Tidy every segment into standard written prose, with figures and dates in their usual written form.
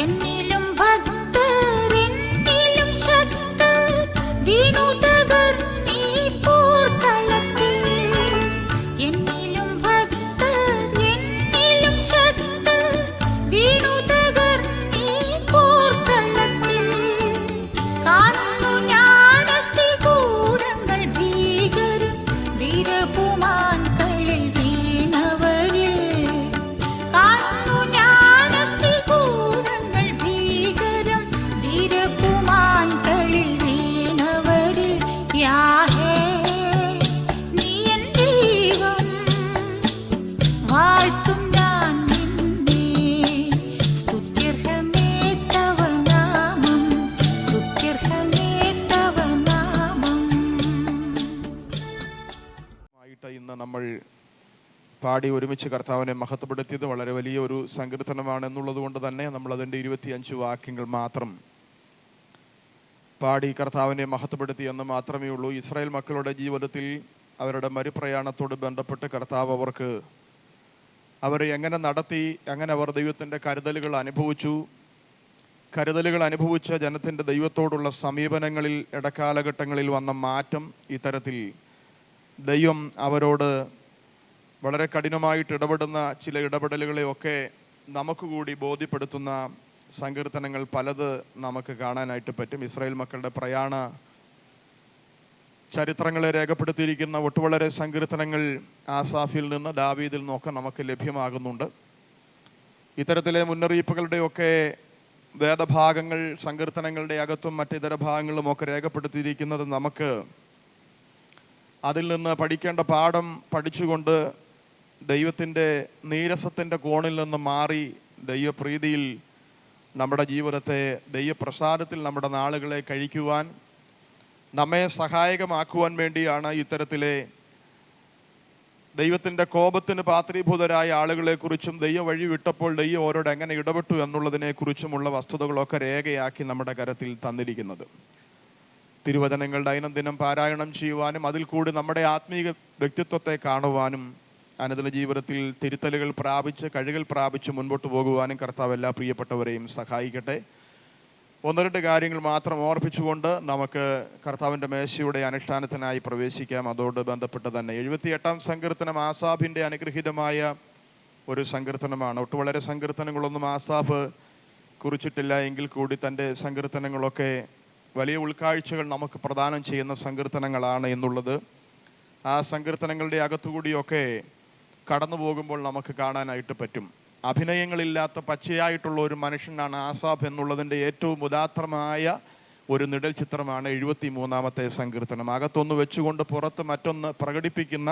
എന്നിലും ഭക്തർ എന്നിലും ശക്തർ വീണു തകർന്നീ പോർക്കളത്തിൽ. എന്നിലും ഭക്തർ എന്നിലും ശക്തർ വീണു തകർന്നീ പോർക്കളത്തിൽ. കാണുന്നു ഞാൻ അസ്ഥികൂടങ്ങൾ ഭീകരം വീരപുമാൻകളിൽ വീണവരിൽ. കാണുന്നു ഞാൻ അസ്ഥികൂടങ്ങൾ ഭീകരം വീരപുമാൻകളിൽ വീണവരിൽ. യാഹേ നീ എൻ ദൈവം, വാഴ്ത്തും ഞാൻ നിന്നെ. സ്തുത്യർഹമേ തവ നാമം, സ്തുത്യർഹമേ തവ നാമം. ഇന്ന് നമ്മൾ പാടി ഒരുമിച്ച് കർത്താവിനെ മഹത്വപ്പെടുത്തിയത് വളരെ വലിയ ഒരു സങ്കീർത്തനമാണ് എന്നുള്ളത് കൊണ്ട് തന്നെ നമ്മൾ അതിൻ്റെ 25 വാക്യങ്ങൾ മാത്രം പാടി കർത്താവിനെ മഹത്വപ്പെടുത്തി എന്ന് മാത്രമേ ഉള്ളൂ. ഇസ്രായേൽ മക്കളുടെ ജീവിതത്തിൽ അവരുടെ മരുപ്രയാണത്തോട് ബന്ധപ്പെട്ട് കർത്താവ് അവരെ എങ്ങനെ നടത്തി, എങ്ങനെ അവർ ദൈവത്തിൻ്റെ കരുതലുകൾ അനുഭവിച്ച ജനത്തിൻ്റെ ദൈവത്തോടുള്ള സമീപനങ്ങളിൽ ഇടക്കാലഘട്ടങ്ങളിൽ വന്ന മാറ്റം, ഇത്തരത്തിൽ ദൈവം അവരോട് വളരെ കഠിനമായിട്ട് ഇടപെടുന്ന ചില ഇടപെടലുകളെയൊക്കെ നമുക്ക് കൂടി ബോധ്യപ്പെടുത്തുന്ന സങ്കീർത്തനങ്ങൾ പലത് നമുക്ക് കാണാനായിട്ട് പറ്റും. ഇസ്രായേൽ മക്കളുടെ പ്രയാണ ചരിത്രങ്ങളെ രേഖപ്പെടുത്തിയിരിക്കുന്ന ഒട്ടുവളരെ സങ്കീർത്തനങ്ങൾ ആസാഫിൽ നിന്ന് ദാവീദിൽ നിന്നൊക്കെ നമുക്ക് ലഭ്യമാകുന്നുണ്ട്. ഇത്തരത്തിലെ മുന്നറിയിപ്പുകളുടെയൊക്കെ വേദഭാഗങ്ങൾ സങ്കീർത്തനങ്ങളുടെ അകത്തും മറ്റിതര ഭാഗങ്ങളുമൊക്കെ രേഖപ്പെടുത്തിയിരിക്കുന്നത് നമുക്ക് അതിൽ നിന്ന് പഠിക്കേണ്ട പാഠം പഠിച്ചുകൊണ്ട് ദൈവത്തിൻ്റെ നീരസത്തിൻ്റെ കോണിൽ നിന്ന് മാറി ദൈവപ്രീതിയിൽ നമ്മുടെ ജീവിതത്തെ ദൈവപ്രസാദത്തിൽ നമ്മുടെ നാളുകളെ കഴിക്കുവാൻ നമ്മെ സഹായകമാക്കുവാൻ വേണ്ടിയാണ് ഇത്തരത്തിലെ ദൈവത്തിൻ്റെ കോപത്തിന് പാത്രീഭൂതരായ ആളുകളെക്കുറിച്ചും ദൈവം വഴി വിട്ടപ്പോൾ ദൈവം അവരോട് എങ്ങനെ ഇടപെട്ടു എന്നുള്ളതിനെക്കുറിച്ചുമുള്ള വസ്തുതകളൊക്കെ രേഖയാക്കി നമ്മുടെ കരത്തിൽ തന്നിരിക്കുന്നത്. തിരുവചനങ്ങൾ ദൈനംദിനം പാരായണം ചെയ്യുവാനും അതിൽ കൂടി നമ്മുടെ ആത്മീയ വ്യക്തിത്വത്തെ കാണുവാനും അനുദിന ജീവിതത്തിൽ തിരുത്തലുകൾ പ്രാപിച്ച് കഴികൾ പ്രാപിച്ച് മുൻപോട്ട് പോകുവാനും കർത്താവ് എല്ലാ പ്രിയപ്പെട്ടവരെയും സഹായിക്കട്ടെ. 1-2 കാര്യങ്ങൾ മാത്രം ഓർപ്പിച്ചുകൊണ്ട് നമുക്ക് കർത്താവിൻ്റെ മേശയുടെ അനുഷ്ഠാനത്തിനായി പ്രവേശിക്കാം. അതോട് ബന്ധപ്പെട്ട് തന്നെ 78-ാം സങ്കീർത്തനം ആസാഫിൻ്റെ അനുഗ്രഹീതമായ ഒരു സങ്കീർത്തനമാണ്. ഒട്ടുവളരെ സങ്കീർത്തനങ്ങളൊന്നും ആസാഫ് കുറിച്ചിട്ടില്ല എങ്കിൽ കൂടി തൻ്റെ സങ്കീർത്തനങ്ങളൊക്കെ വലിയ ഉൾക്കാഴ്ചകൾ നമുക്ക് പ്രദാനം ചെയ്യുന്ന സങ്കീർത്തനങ്ങളാണ് എന്നുള്ളത് ആ സങ്കീർത്തനങ്ങളുടെ അകത്തുകൂടിയൊക്കെ കടന്നു പോകുമ്പോൾ നമുക്ക് കാണാനായിട്ട് പറ്റും. അഭിനയങ്ങളില്ലാത്ത പച്ചയായിട്ടുള്ള ഒരു മനുഷ്യനാണ് ആസാഫ് എന്നുള്ളതിൻ്റെ ഏറ്റവും ഉദാത്തമായ ഒരു നിഴൽ ചിത്രമാണ് 73-ാമത്തെ സങ്കീർത്തനം. അകത്തൊന്ന് വെച്ചുകൊണ്ട് പുറത്ത് മറ്റൊന്ന് പ്രകടിപ്പിക്കുന്ന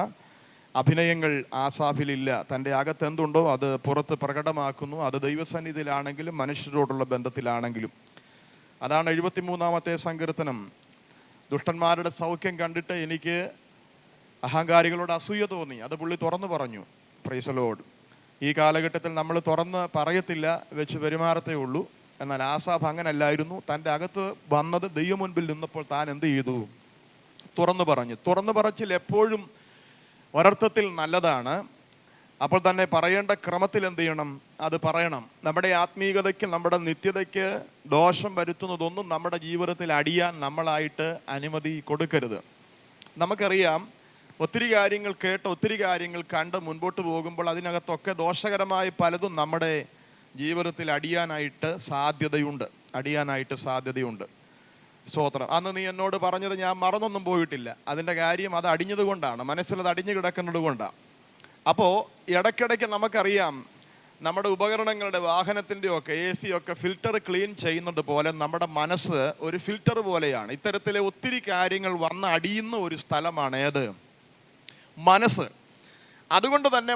അഭിനയങ്ങൾ ആസാഫിലില്ല. തൻ്റെ അകത്തെന്തുണ്ടോ അത് പുറത്ത് പ്രകടമാക്കുന്നു. അത് ദൈവസന്നിധിയിലാണെങ്കിലും മനുഷ്യരോടുള്ള ബന്ധത്തിലാണെങ്കിലും. അതാണ് 73-ാമത്തെ സങ്കീർത്തനം. ദുഷ്ടന്മാരുടെ സൗഖ്യം കണ്ടിട്ട് എനിക്ക് അഹങ്കാരികളോട് അസൂയ തോന്നി, അത് പുള്ളി തുറന്നു പറഞ്ഞു. Price the Lord. ഈ കാലഘട്ടത്തിൽ നമ്മൾ തുറന്ന് പറയത്തില്ല, വെച്ച് പെരുമാറത്തേ ഉള്ളൂ. എന്നാൽ ആസാഫ് അങ്ങനല്ലായിരുന്നു. തൻ്റെ അകത്ത് വന്നത് ദൈവം മുൻപിൽ നിന്നപ്പോൾ താൻ എന്ത് ചെയ്തു? തുറന്നു പറഞ്ഞു. തുറന്നു പറച്ചിൽ എപ്പോഴും ഒരർത്ഥത്തിൽ നല്ലതാണ്. അപ്പോൾ തന്നെ പറയേണ്ട ക്രമത്തിൽ എന്ത് ചെയ്യണം? അത് പറയണം. നമ്മുടെ ആത്മീയതയ്ക്ക് നമ്മുടെ നിത്യതയ്ക്ക് ദോഷം വരുത്തുന്നതൊന്നും നമ്മുടെ ജീവിതത്തിൽ അടിയാൻ നമ്മളായിട്ട് അനുമതി കൊടുക്കരുത്. നമുക്കറിയാം, ഒത്തിരി കാര്യങ്ങൾ കേട്ട് ഒത്തിരി കാര്യങ്ങൾ കണ്ട് മുൻപോട്ട് പോകുമ്പോൾ അതിനകത്തൊക്കെ ദോഷകരമായ പലതും നമ്മുടെ ജീവിതത്തിൽ അടിയാനായിട്ട് സാധ്യതയുണ്ട്. സ്തോത്രം. അന്ന് നീ എന്നോട് പറഞ്ഞത് ഞാൻ മറന്നൊന്നും പോയിട്ടില്ല. അതിൻ്റെ കാര്യം അത് അടിഞ്ഞത് കൊണ്ടാണ്, മനസ്സിലത് അടിഞ്ഞു കിടക്കുന്നത് കൊണ്ടാണ്. അപ്പോൾ ഇടയ്ക്കിടയ്ക്ക് നമുക്കറിയാം, നമ്മുടെ ഉപകരണങ്ങളുടെ വാഹനത്തിൻ്റെ ഒക്കെ AC ഒക്കെ ഫിൽറ്റർ ക്ലീൻ ചെയ്യുന്നത് പോലെ നമ്മുടെ മനസ്സ് ഒരു ഫിൽറ്റർ പോലെയാണ്. ഇത്തരത്തിലെ ഒത്തിരി കാര്യങ്ങൾ വന്ന് അടിയുന്ന ഒരു സ്ഥലമാണ് ഏത്? മനസ്സ്. അതുകൊണ്ട് തന്നെ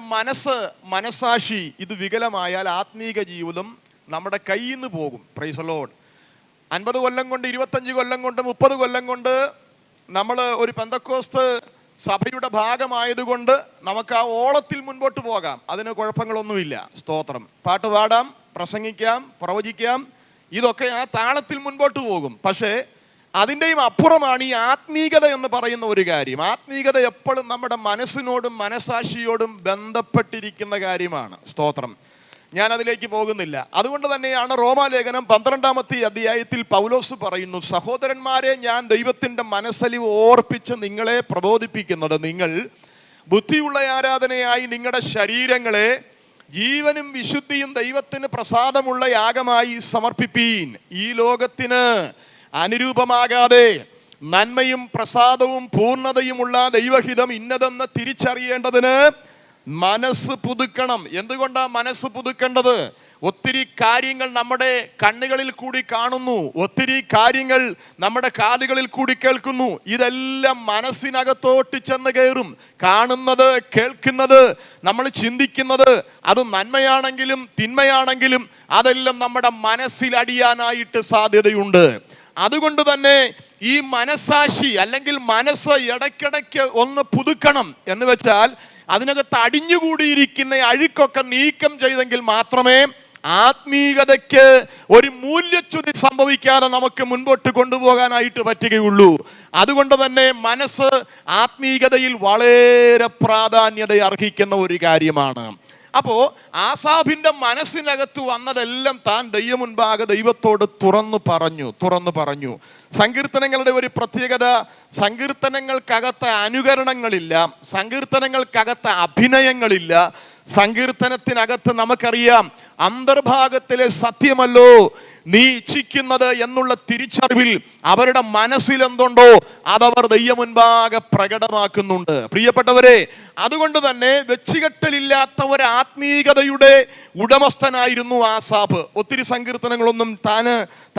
മനസാക്ഷി ഇത് വികലമായാൽ ആത്മീക ജീവിതം നമ്മുടെ കയ്യിൽ നിന്ന് പോകും. Price the Lord. 50 കൊല്ലം കൊണ്ട് 25 കൊല്ലം കൊണ്ട് 30 കൊല്ലം കൊണ്ട് നമ്മൾ ഒരു പെന്തക്കോസ്ത് സഭയുടെ ഭാഗമായതുകൊണ്ട് നമുക്ക് ആ ഓളത്തിൽ മുൻപോട്ട് പോകാം. അതിന് കുഴപ്പങ്ങളൊന്നുമില്ല. സ്തോത്രം. പാട്ട് പാടാം, പ്രസംഗിക്കാം, പ്രവചിക്കാം, ഇതൊക്കെ ആ താളത്തിൽ മുൻപോട്ട് പോകും. പക്ഷേ അതിൻ്റെയും അപ്പുറമാണ് ഈ ആത്മീകത എന്ന് പറയുന്ന ഒരു കാര്യം. ആത്മീകത എപ്പോഴും നമ്മുടെ മനസ്സിനോടും മനസാക്ഷിയോടും ബന്ധപ്പെട്ടിരിക്കുന്ന കാര്യമാണ്. സ്തോത്രം. ഞാൻ അതിലേക്ക് പോകുന്നില്ല. അതുകൊണ്ട് തന്നെയാണ് റോമാലേഖനം 12-ാമത്തെ അധ്യായത്തിൽ പൗലോസ് പറയുന്നു, സഹോദരന്മാരെ, ഞാൻ ദൈവത്തിന്റെ മനസ്സലിവ് ഓർപ്പിച്ച് നിങ്ങളെ പ്രബോധിപ്പിക്കുന്നത്, നിങ്ങൾ ബുദ്ധിയുള്ള ആരാധനയായി നിങ്ങളുടെ ശരീരങ്ങളെ ജീവനും വിശുദ്ധിയും ദൈവത്തിന് പ്രസാദമുള്ള യാഗമായി സമർപ്പിപ്പീൻ. ഈ ലോകത്തിന് അനുരൂപമാകാതെ നന്മയും പ്രസാദവും പൂർണ്ണതയുമുള്ള ദൈവഹിതം ഇന്നതെന്ന് തിരിച്ചറിയേണ്ടതിന് മനസ്സ് പുതുക്കണം. എന്തുകൊണ്ടാ മനസ്സ് പുതുക്കേണ്ടത്? ഒത്തിരി കാര്യങ്ങൾ നമ്മുടെ കണ്ണുകളിൽ കൂടി കാണുന്നു, ഒത്തിരി കാര്യങ്ങൾ നമ്മുടെ കാതുകളിൽ കൂടി കേൾക്കുന്നു. ഇതെല്ലാം മനസ്സിനകത്തോട്ട് ചെന്ന് കയറും. കാണുന്നത്, കേൾക്കുന്നത്, നമ്മൾ ചിന്തിക്കുന്നത്, അത് നന്മയാണെങ്കിലും തിന്മയാണെങ്കിലും അതെല്ലാം നമ്മുടെ മനസ്സിൽ അടിയാനായിട്ട് സാധ്യതയുണ്ട്. അതുകൊണ്ട് തന്നെ ഈ മനസാക്ഷി അല്ലെങ്കിൽ മനസ്സ് ഇടയ്ക്കിടയ്ക്ക് ഒന്ന് പുതുക്കണം. എന്ന് വെച്ചാൽ അതിനകത്ത് അടിഞ്ഞുകൂടിയിരിക്കുന്ന അഴുക്കൊക്കെ നീക്കം ചെയ്തെങ്കിൽ മാത്രമേ ആത്മീയതയ്ക്ക് ഒരു മൂല്യച്യുതി സംഭവിക്കാതെ നമുക്ക് മുൻപോട്ട് കൊണ്ടുപോകാനായിട്ട് പറ്റുകയുള്ളൂ. അതുകൊണ്ട് തന്നെ മനസ്സ് ആത്മീയതയിൽ വളരെ പ്രാധാന്യത അർഹിക്കുന്ന ഒരു കാര്യമാണ്. അപ്പോ ആസാഫിന്റെ മനസ്സിനകത്ത് വന്നതെല്ലാം താൻ ദൈവമുൻപാകെ ദൈവത്തോട് തുറന്നു പറഞ്ഞു. സങ്കീർത്തനങ്ങളുടെ ഒരു പ്രത്യേകത, സങ്കീർത്തനങ്ങൾക്കകത്ത് അനുകരണങ്ങളില്ല, സങ്കീർത്തനങ്ങൾക്കകത്ത് അഭിനയങ്ങളില്ല. സങ്കീർത്തനത്തിനകത്ത് നമുക്കറിയാം, അന്തർഭാഗത്തിലെ സത്യമല്ലോ നീ ഇച്ഛിക്കുന്നത് എന്നുള്ള തിരിച്ചറിവിൽ അവരുടെ മനസ്സിൽ എന്തുണ്ടോ അതവർ ദൈവമുൻപാകെ പ്രകടമാക്കുന്നുണ്ട്. പ്രിയപ്പെട്ടവരെ, അതുകൊണ്ട് തന്നെ വെച്ചുകെട്ടലില്ലാത്ത ഒരു ആത്മീയതയുടെ ഉടമസ്ഥനായിരുന്നു ആസാഫ്. ഒത്തിരി സങ്കീർത്തനങ്ങളൊന്നും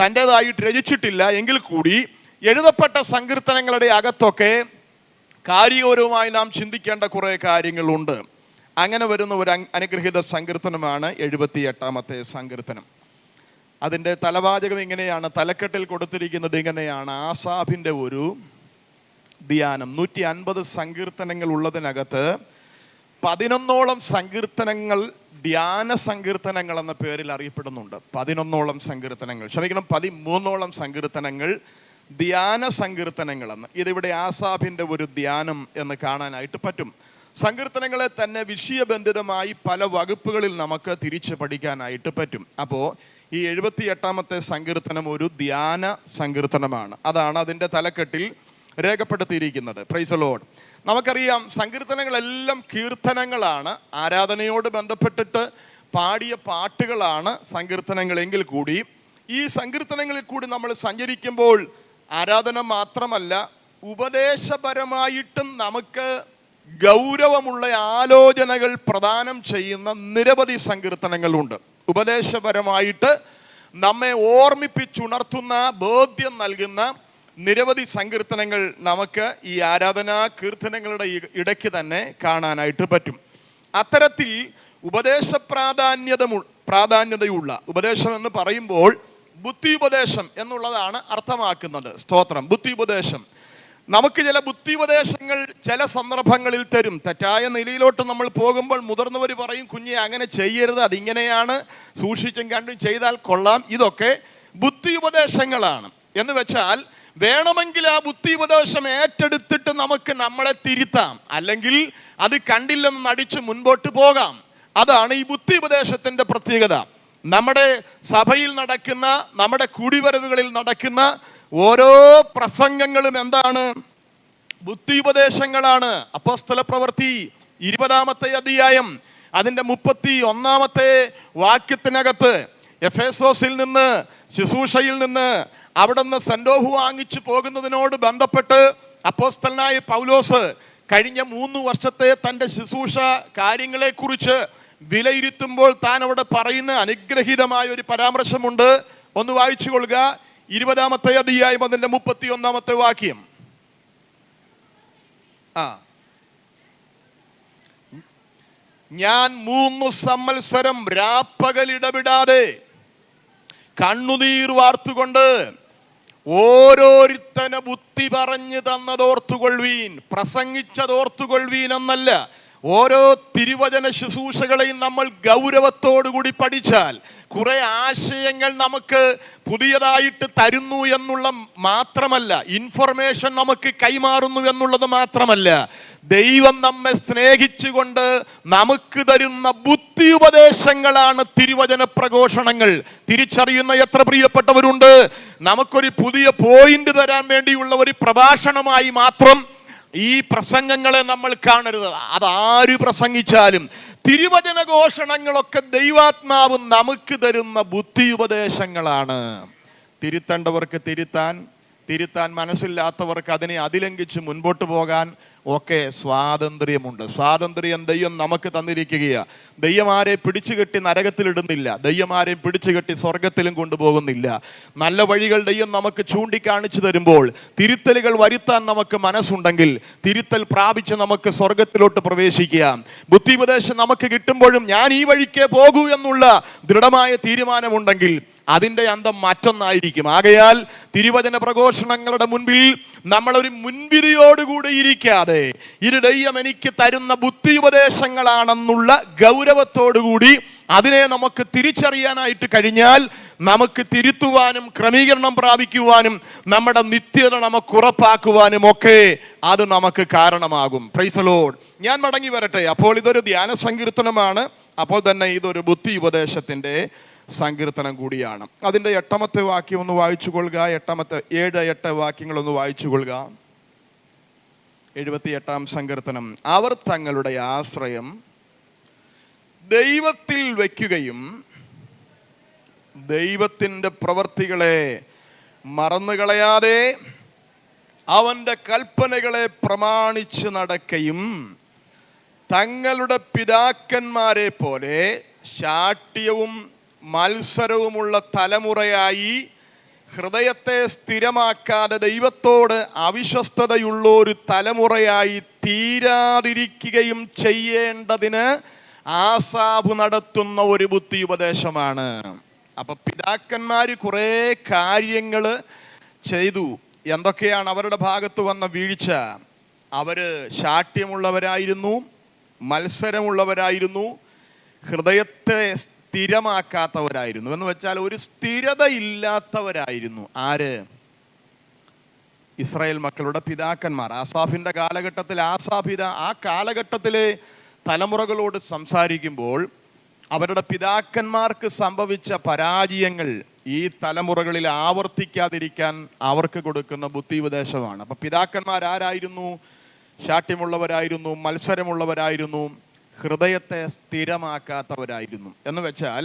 തൻ്റെതായിട്ട് രചിച്ചിട്ടില്ല. എങ്കിൽ കൂടി എഴുതപ്പെട്ട സങ്കീർത്തനങ്ങളുടെ അകത്തൊക്കെ കാര്യഗൗരവമായി നാം ചിന്തിക്കേണ്ട കുറെ കാര്യങ്ങളുണ്ട്. അങ്ങനെ വരുന്ന ഒരു അനുഗ്രഹീത സങ്കീർത്തനമാണ് 78-ാമത്തെ സങ്കീർത്തനം. അതിൻ്റെ തലവാചകം ഇങ്ങനെയാണ്, തലക്കെട്ടിൽ കൊടുത്തിരിക്കുന്നത് ഇങ്ങനെയാണ്: ആസാഫിൻ്റെ ഒരു ധ്യാനം. 150 സങ്കീർത്തനങ്ങൾ ഉള്ളതിനകത്ത് 11ഓളം സങ്കീർത്തനങ്ങൾ ധ്യാന സങ്കീർത്തനങ്ങൾ എന്ന പേരിൽ അറിയപ്പെടുന്നുണ്ട്. 11ഓളം സങ്കീർത്തനങ്ങൾ, ക്ഷമിക്കണം, 13ഓളം സങ്കീർത്തനങ്ങൾ ധ്യാന സങ്കീർത്തനങ്ങളെന്ന്. ഇതിവിടെ ആസാഫിൻ്റെ ഒരു ധ്യാനം എന്ന് കാണാനായിട്ട് പറ്റും. സങ്കീർത്തനങ്ങളെ തന്നെ വിഷയബന്ധിതമായി പല വകുപ്പുകളിൽ നമുക്ക് തിരിച്ച് പഠിക്കാനായിട്ട് പറ്റും. അപ്പോൾ ഈ 78-ാമത്തെ സങ്കീർത്തനം ഒരു ധ്യാന സങ്കീർത്തനമാണ്. അതാണ് അതിൻ്റെ തലക്കെട്ടിൽ രേഖപ്പെടുത്തിയിരിക്കുന്നത്. Price the Lord. നമുക്കറിയാം, സങ്കീർത്തനങ്ങളെല്ലാം കീർത്തനങ്ങളാണ്, ആരാധനയോട് ബന്ധപ്പെട്ടിട്ട് പാടിയ പാട്ടുകളാണ് സങ്കീർത്തനങ്ങളെങ്കിൽ കൂടി ഈ സങ്കീർത്തനങ്ങളിൽ കൂടി നമ്മൾ സഞ്ചരിക്കുമ്പോൾ ആരാധന മാത്രമല്ല, ഉപദേശപരമായിട്ടും നമുക്ക് ഗൗരവമുള്ള ആലോചനകൾ പ്രദാനം ചെയ്യുന്ന നിരവധി സങ്കീർത്തനങ്ങളുണ്ട്. ഉപദേശപരമായിട്ട് നമ്മെ ഓർമ്മിപ്പിച്ചുണർത്തുന്ന, ബോധ്യം നൽകുന്ന നിരവധി സങ്കീർത്തനങ്ങൾ നമുക്ക് ഈ ആരാധനാ കീർത്തനങ്ങളുടെ ഇടയ്ക്ക് തന്നെ കാണാനായിട്ട് പറ്റും. അത്തരത്തിൽ ഉപദേശ പ്രാധാന്യതയുള്ള ഉപദേശം എന്ന് പറയുമ്പോൾ ബുദ്ധി ഉപദേശം എന്നുള്ളതാണ് അർത്ഥമാക്കുന്നത്. സ്തോത്രം. ബുദ്ധി ഉപദേശം നമുക്ക് ചില ബുദ്ധി ഉപദേശങ്ങൾ ചില സന്ദർഭങ്ങളിൽ തരും. തെറ്റായ നിലയിലോട്ട് നമ്മൾ പോകുമ്പോൾ മുതിർന്നവർ പറയും, കുഞ്ഞെ അങ്ങനെ ചെയ്യരുത്, അതിങ്ങനെയാണ്, സൂക്ഷിച്ചും കണ്ടും ചെയ്താൽ കൊള്ളാം. ഇതൊക്കെ ബുദ്ധി ഉപദേശങ്ങളാണ്. എന്ന് വെച്ചാൽ വേണമെങ്കിൽ ആ ബുദ്ധി ഉപദേശം ഏറ്റെടുത്തിട്ട് നമുക്ക് നമ്മളെ തിരുത്താം, അല്ലെങ്കിൽ അത് കണ്ടില്ലെന്ന് നടിച്ച് മുൻപോട്ട് പോകാം. അതാണ് ഈ ബുദ്ധി ഉപദേശത്തിന്റെ പ്രത്യേകത. നമ്മുടെ സഭയിൽ നടക്കുന്ന, നമ്മുടെ കൂടിവരവുകളിൽ നടക്കുന്ന ഓരോ പ്രസംഗങ്ങളും എന്താണ്? ബുദ്ധി ഉപദേശങ്ങളാണ്. അപ്പോസ്തല പ്രവൃത്തി 20-ാമത്തെ അധ്യായം അതിൻ്റെ 31-ാമത്തെ വാക്യത്തിനകത്ത് എഫേസോസിൽ നിന്ന്, ശുശ്രൂഷയിൽ നിന്ന് അവിടുന്ന് സന്തോഹു വാങ്ങിച്ചു പോകുന്നതിനോട് ബന്ധപ്പെട്ട് അപ്പോസ്തലനായ പൗലോസ് കഴിഞ്ഞ 3 വർഷത്തെ തൻ്റെ ശുശ്രൂഷ കാര്യങ്ങളെക്കുറിച്ച് വിലയിരുത്തുമ്പോൾ താൻ അവിടെ പറയുന്ന അനുഗ്രഹീതമായ ഒരു പരാമർശമുണ്ട്. ഒന്ന് വായിച്ചു കൊള്ളുക. 20-ാമത്തെ അധ്യായം അതിൻ്റെ 31-ാമത്തെ വാക്യം. ഞാൻ 3 സംവത്സരം രാപ്പകലിടവിടാതെ കണ്ണുനീർ വാർത്തുകൊണ്ട് ഓരോരുത്തന് ബുദ്ധി പറഞ്ഞു തന്നതോർത്തുകൊള്ളുവീൻ. പ്രസംഗിച്ചതോർത്തുകൊള്ളുവീൻ എന്നല്ല, ഓരോ തിരുവചന ശുശ്രൂഷകളെയും നമ്മൾ ഗൗരവത്തോടുകൂടി പഠിച്ചാൽ കുറെ ആശയങ്ങൾ നമുക്ക് പുതിയതായിട്ട് തരുന്നു എന്നുള്ള മാത്രമല്ല, ഇൻഫർമേഷൻ നമുക്ക് കൈമാറുന്നു എന്നുള്ളത് മാത്രമല്ല, ദൈവം നമ്മെ സ്നേഹിച്ചുകൊണ്ട് നമുക്ക് തരുന്ന ബുദ്ധി ഉപദേശങ്ങളാണ് തിരുവചന പ്രഘോഷണങ്ങൾ. തിരിച്ചറിയുന്ന എത്ര പ്രിയപ്പെട്ടവരുണ്ട്? നമുക്കൊരു പുതിയ പോയിന്റ് തരാൻ വേണ്ടിയുള്ള ഒരു പ്രഭാഷണമായി മാത്രം ഈ പ്രസംഗങ്ങളെ നമ്മൾ കാണരുത്. അതാര് പ്രസംഗിച്ചാലും തിരുവചന ഘോഷണങ്ങളൊക്കെ ദൈവാത്മാവ് നമുക്ക് തരുന്ന ബുദ്ധി ഉപദേശങ്ങളാണ്. തിരുത്തേണ്ടവർക്ക് തിരുത്താൻ മനസ്സില്ലാത്തവർക്ക് അതിനെ അതിലംഘിച്ച് മുൻപോട്ട് പോകാൻ ഒക്കെ സ്വാതന്ത്ര്യമുണ്ട്. സ്വാതന്ത്ര്യം ദൈവം നമുക്ക് തന്നിരിക്കുകയാണ്. ദൈവം ആരെ പിടിച്ചുകെട്ടി നരകത്തിലിടുന്നില്ല, ദൈവം ആരെയും പിടിച്ചുകെട്ടി സ്വർഗത്തിലും കൊണ്ടുപോകുന്നില്ല. നല്ല വഴികൾ ദൈവം നമുക്ക് ചൂണ്ടിക്കാണിച്ചു തരുമ്പോൾ തിരുത്തലുകൾ വരുത്താൻ നമുക്ക് മനസ്സുണ്ടെങ്കിൽ തിരുത്തൽ പ്രാപിച്ച് നമുക്ക് സ്വർഗത്തിലോട്ട് പ്രവേശിക്കാം. ബുദ്ധിപദേശം നമുക്ക് കിട്ടുമ്പോഴും ഞാൻ ഈ വഴിക്കേ പോകൂ എന്നുള്ള ദൃഢമായ തീരുമാനമുണ്ടെങ്കിൽ അതിൻ്റെ അന്തം മറ്റൊന്നായിരിക്കും. ആകയാൽ തിരുവചന പ്രഘോഷണങ്ങളുടെ മുൻപിൽ നമ്മളൊരു മുൻവിധിയോടുകൂടി ഇരിക്കാതെ ഇത് ദൈവം എനിക്ക് തരുന്ന ബുദ്ധി ഉപദേശങ്ങളാണെന്നുള്ള ഗൗരവത്തോടുകൂടി അതിനെ നമുക്ക് തിരിച്ചറിയാനായിട്ട് കഴിഞ്ഞാൽ നമുക്ക് തിരുത്തുവാനും ക്രമീകരണം പ്രാപിക്കുവാനും നമ്മുടെ നിത്യത നമുക്ക് ഉറപ്പാക്കുവാനും ഒക്കെ അത് നമുക്ക് കാരണമാകും. Price the Lord. ഞാൻ മടങ്ങി വരട്ടെ. അപ്പോൾ ഇതൊരു ധ്യാന സങ്കീർത്തനമാണ്, അപ്പോൾ തന്നെ ഇതൊരു ബുദ്ധി ഉപദേശത്തിൻ്റെ സങ്കീർത്തനം കൂടിയാണ്. അതിൻ്റെ 8ാമത്തെ വാക്യം ഒന്ന് വായിച്ചു കൊള്ളുക. 7-8 വാക്യങ്ങളൊന്ന് വായിച്ചു കൊള്ളുക. 78-ാം സങ്കീർത്തനം. അവർ തങ്ങളുടെ ആശ്രയം ദൈവത്തിൽ വയ്ക്കുകയും ദൈവത്തിൻ്റെ പ്രവർത്തികളെ മറന്നുകളയാതെ അവൻ്റെ കൽപ്പനകളെ പ്രമാണിച്ച് നടക്കുകയും തങ്ങളുടെ പിതാക്കന്മാരെ പോലെ ശാഠ്യവും മത്സരവുമുള്ള തലമുറയായി ഹൃദയത്തെ സ്ഥിരമാക്കാതെ ദൈവത്തോട് അവിശ്വസ്തതയുള്ള ഒരു തലമുറയായി തീരാതിരിക്കുകയും ചെയ്യേണ്ടതിന് ആസാബ് നടത്തുന്ന ഒരു ബുദ്ധി ഉപദേശമാണ്. അപ്പൊ പിതാക്കന്മാര് കുറെ കാര്യങ്ങൾ ചെയ്തു. എന്തൊക്കെയാണ് അവരുടെ ഭാഗത്ത് വന്ന വീഴ്ച? അവര് ശാഠ്യമുള്ളവരായിരുന്നു, മത്സരമുള്ളവരായിരുന്നു, ഹൃദയത്തെ സ്ഥിരമാക്കാത്തവരായിരുന്നു. എന്ന് വെച്ചാൽ ഒരു സ്ഥിരത ഇല്ലാത്തവരായിരുന്നു. ആര്? ഇസ്രായേൽ മക്കളുടെ പിതാക്കന്മാർ. ആസാഫിന്റെ കാലഘട്ടത്തിൽ ആ കാലഘട്ടത്തിലെ തലമുറകളോട് സംസാരിക്കുമ്പോൾ അവരുടെ പിതാക്കന്മാർക്ക് സംഭവിച്ച പരാജയങ്ങൾ ഈ തലമുറകളിൽ ആവർത്തിക്കാതിരിക്കാൻ അവർക്ക് കൊടുക്കുന്ന ബുദ്ധി ഉപദേശമാണ്. അപ്പൊ പിതാക്കന്മാർ ആരായിരുന്നു? ശാഠ്യമുള്ളവരായിരുന്നു, മത്സരമുള്ളവരായിരുന്നു, ഹൃദയത്തെ സ്ഥിരമാക്കാത്തവരായിരുന്നു. എന്ന് വെച്ചാൽ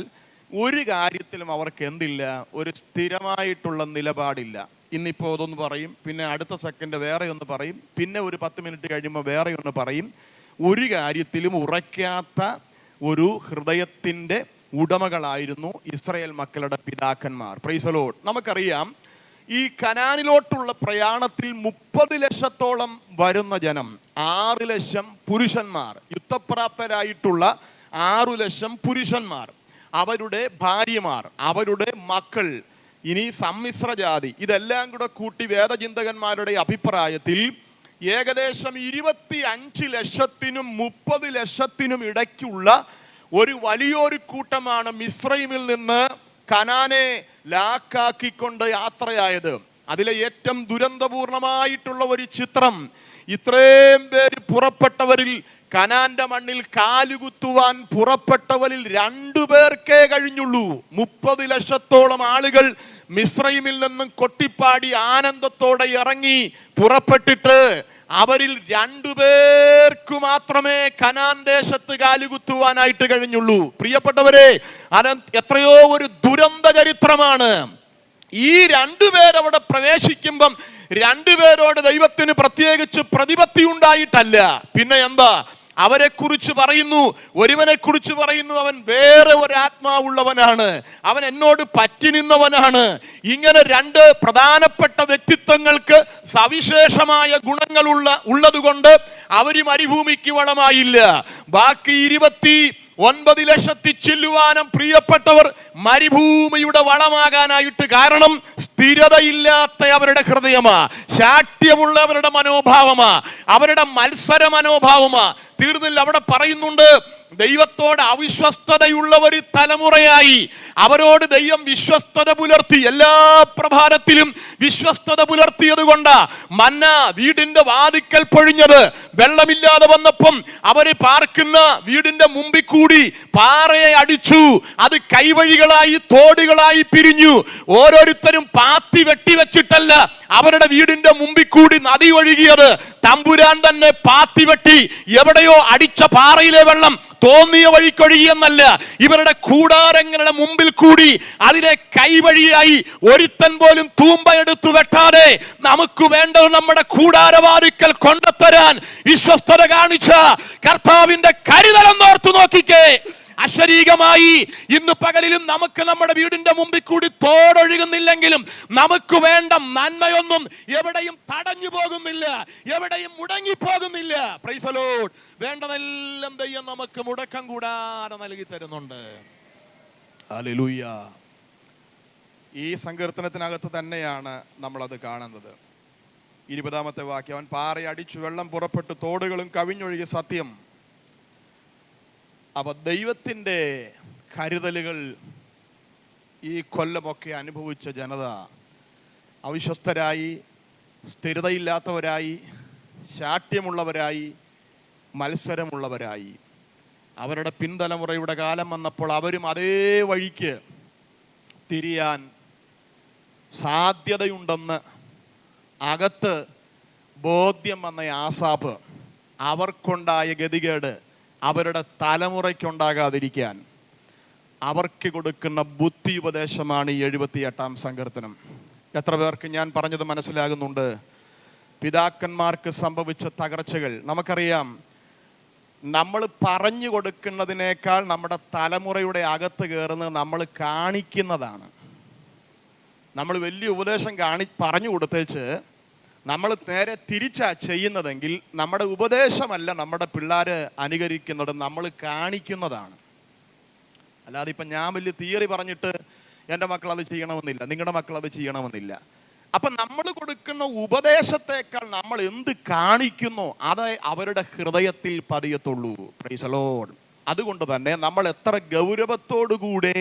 ഒരു കാര്യത്തിലും അവർക്ക് എന്തില്ല? ഒരു സ്ഥിരമായിട്ടുള്ള നിലപാടില്ല. ഇന്നിപ്പോൾ അതൊന്ന് പറയും, പിന്നെ അടുത്ത സെക്കൻഡ് വേറെ ഒന്ന് പറയും, പിന്നെ ഒരു 10 മിനിറ്റ് കഴിയുമ്പോൾ വേറെ ഒന്ന് പറയും. ഒരു കാര്യത്തിലും ഉറയ്ക്കാത്ത ഒരു ഹൃദയത്തിൻ്റെ ഉടമകളായിരുന്നു ഇസ്രായേൽ മക്കളുടെ പിതാക്കന്മാർ. Price the Lord. നമുക്കറിയാം, ഈ കനാനിലോട്ടുള്ള പ്രയാണത്തിൽ 30 ലക്ഷത്തോളം വരുന്ന ജനം, 6 ലക്ഷം പുരുഷന്മാർ, യുദ്ധപ്രാപ്തരായിട്ടുള്ള 6 ലക്ഷം പുരുഷന്മാർ, അവരുടെ ഭാര്യമാർ, അവരുടെ മക്കൾ, ഇനി സമ്മിശ്ര ജാതി, ഇതെല്ലാം കൂടെ കൂട്ടി വേദചിന്തകന്മാരുടെ അഭിപ്രായത്തിൽ ഏകദേശം 25 ലക്ഷത്തിനും 30 ലക്ഷത്തിനും ഇടയ്ക്കുള്ള ഒരു വലിയൊരു കൂട്ടമാണ് മിസ്രൈമിൽ നിന്ന് കനാനെ ലാക്കാക്കിക്കൊണ്ട് യാത്രയായത്. അതിലെ ഏറ്റവും ദുരന്തപൂർണമായിട്ടുള്ള ഒരു ചിത്രം, ഇത്രയും പേര് പുറപ്പെട്ടവരിൽ, കനാന്റെ മണ്ണിൽ കാലുകുത്തുവാൻ പുറപ്പെട്ടവരിൽ 2 പേർക്കേ കഴിഞ്ഞുള്ളൂ. 30 ലക്ഷത്തോളം ആളുകൾ മിസ്രൈമിൽ നിന്നും കൊട്ടിപ്പാടി ആനന്ദത്തോടെ ഇറങ്ങി പുറപ്പെട്ടിട്ട് അവരിൽ 2 പേർക്ക് മാത്രമേ കനാൻ ദേശത്ത് കാലുകുത്തുവാനായിട്ട് കഴിഞ്ഞുള്ളൂ. പ്രിയപ്പെട്ടവരെ, എത്രയോ ഒരു ദുരന്ത ചരിത്രമാണ്. ഈ 2 പേരവിടെ പ്രവേശിക്കുമ്പം 2 പേരോട് ദൈവത്തിന് പ്രത്യേകിച്ച് പ്രതിപത്തി ഉണ്ടായിട്ടല്ല. പിന്നെ എന്താ? അവരെ കുറിച്ച് പറയുന്നു, ഒരുവനെ കുറിച്ച് പറയുന്നു, അവൻ വേറെ ഒരു ആത്മാവുള്ളവനാണ്, അവൻ എന്നോട് പറ്റി നിന്നവനാണ്. ഇങ്ങനെ 2 പ്രധാനപ്പെട്ട വ്യക്തിത്വങ്ങൾക്ക് സവിശേഷമായ ഗുണങ്ങൾ ഉള്ളതുകൊണ്ട് അവര് മരുഭൂമിക്ക് വളമായില്ല. ബാക്കി 29 ലക്ഷത്തി ചില്ലുവാനും പ്രിയപ്പെട്ടവർ മരുഭൂമിയുടെ വളമാകാനായിട്ട് കാരണം സ്ഥിരതയില്ലാത്ത അവരുടെ ഹൃദയമാ, ശാഠ്യമുള്ളവരുടെ മനോഭാവമാ, അവരുടെ മത്സര മനോഭാവമാ, തീർന്നില്ല. അവിടെ പറയുന്നുണ്ട്, ദൈവത്തോട് അവിശ്വസ്തതയുള്ള ഒരു തലമുറയായി അവരോട് ദൈവം വിശ്വസ്തത പുലർത്തി. എല്ലാ പ്രഭാതത്തിലും വിശ്വസ്തത പുലർത്തിയത് കൊണ്ടാ മന്ന വീടിന്റെ വാതിക്കൽ പൊഴിഞ്ഞത്. വെള്ളമില്ലാതെ വന്നപ്പം അവര് പാർക്കുന്ന വീടിന്റെ മുമ്പിൽ കൂടി പാറയെ അടിച്ചു. അത് കൈവഴികളായി തോടുകളായി പിരിഞ്ഞു. ഓരോരുത്തരും പാത്തി വെട്ടിവെച്ചിട്ടല്ല അവരുടെ വീടിന്റെ മുമ്പിൽ കൂടി നദി ഒഴുകിയത്. തമ്പുരാൻ തന്നെ പാത്തി വെട്ടി എവിടെയോ അടിച്ച പാറയിലെ വെള്ളം തോന്നിയ വഴിക്കൊഴുകിയെന്നല്ല, ഇവരുടെ കൂടാരങ്ങളുടെ മുമ്പിൽ കൂടി അതിനെ കൈവഴിയായി ഒരുത്തൻ പോലും തൂമ്പയെടുത്തു വെട്ടാതെ നമുക്ക് വേണ്ടത് നമ്മുടെ കൂടാരവാതിക്കൽ കൊണ്ടുത്തരാൻ വിശ്വസ്തത കാണിച്ച കർത്താവിന്റെ കരുതലെന്നോർത്തു നോക്കിക്കേ. അശരീകമായി ഇന്ന് പകലിലും നമുക്ക് നമ്മുടെ വീടിന്റെ മുമ്പിൽ കൂടി തോടൊഴുകുന്നില്ലെങ്കിലും നമുക്ക് വേണ്ട നന്മയൊന്നും എവിടെയും തടഞ്ഞു പോകുന്നില്ല, എവിടെയും മുടങ്ങിപ്പോകുന്നില്ല. Price the Lord. വേണ്ടതെല്ലാം ദൈവം നമുക്ക് മുടക്കം കൂടാതെ നൽകി തരുന്നുണ്ട്. ഹല്ലേലൂയ. ഈ സങ്കീർത്തനത്തിനകത്ത് തന്നെയാണ് നമ്മളത് കാണുന്നത്. 20-ാമത്തെ വാക്യം, അവൻ പാറയടിച്ചു വെള്ളം പുറപ്പെട്ടു തോടുകളും കവിഞ്ഞൊഴുകി. സത്യം. അപ്പൊ ദൈവത്തിൻ്റെ കരുതലുകൾ ഈ കൊല്ലമൊക്കെ അനുഭവിച്ച ജനത അവിശ്വസ്തരായി, സ്ഥിരതയില്ലാത്തവരായി, ശാഠ്യമുള്ളവരായി, മത്സരമുള്ളവരായി. അവരുടെ പിൻതലമുറയുടെ കാലം വന്നപ്പോൾ അവരും അതേ വഴിക്ക് തിരിയാൻ സാധ്യതയുണ്ടെന്ന് അകത്ത് ബോധ്യം വന്ന ആസാഫ് അവർക്കുണ്ടായ ഗതികേട് അവരുടെ തലമുറയ്ക്കുണ്ടാകാതിരിക്കാൻ അവർക്ക് കൊടുക്കുന്ന ബുദ്ധി ഉപദേശമാണ് ഈ 78-ാം സങ്കീർത്തനം. എത്ര പേർക്ക് ഞാൻ പറഞ്ഞത് മനസ്സിലാകുന്നുണ്ട്? പിതാക്കന്മാർക്ക് സംഭവിച്ച തകർച്ചകൾ നമുക്കറിയാം. നമ്മൾ പറഞ്ഞു കൊടുക്കുന്നതിനേക്കാൾ നമ്മുടെ തലമുറയുടെ അകത്ത് കയറുന്നത് നമ്മൾ കാണിക്കുന്നതാണ്. നമ്മൾ വലിയ ഉപദേശം പറഞ്ഞു കൊടുത്തേച്ച് നമ്മൾ നേരെ തിരിച്ചാ ചെയ്യുന്നതെങ്കിൽ നമ്മുടെ ഉപദേശമല്ല നമ്മുടെ പിള്ളേർ അനുകരിക്കുന്നത്, നമ്മൾ കാണിക്കുന്നതാണ്. അല്ലാതെ ഇപ്പം ഞാൻ വലിയ തിയറി പറഞ്ഞിട്ട് എൻ്റെ മക്കൾ അത് ചെയ്യണമെന്നില്ല, നിങ്ങളുടെ മക്കൾ അത് ചെയ്യണമെന്നില്ല. അപ്പം നമ്മൾ കൊടുക്കുന്ന ഉപദേശത്തേക്കാൾ നമ്മൾ എന്ത് കാണിക്കുന്നോ അത് അവരുടെ ഹൃദയത്തിൽ പതിയത്തുള്ളൂ. Price the Lord. അതുകൊണ്ട് തന്നെ നമ്മൾ എത്ര ഗൗരവത്തോടുകൂടെ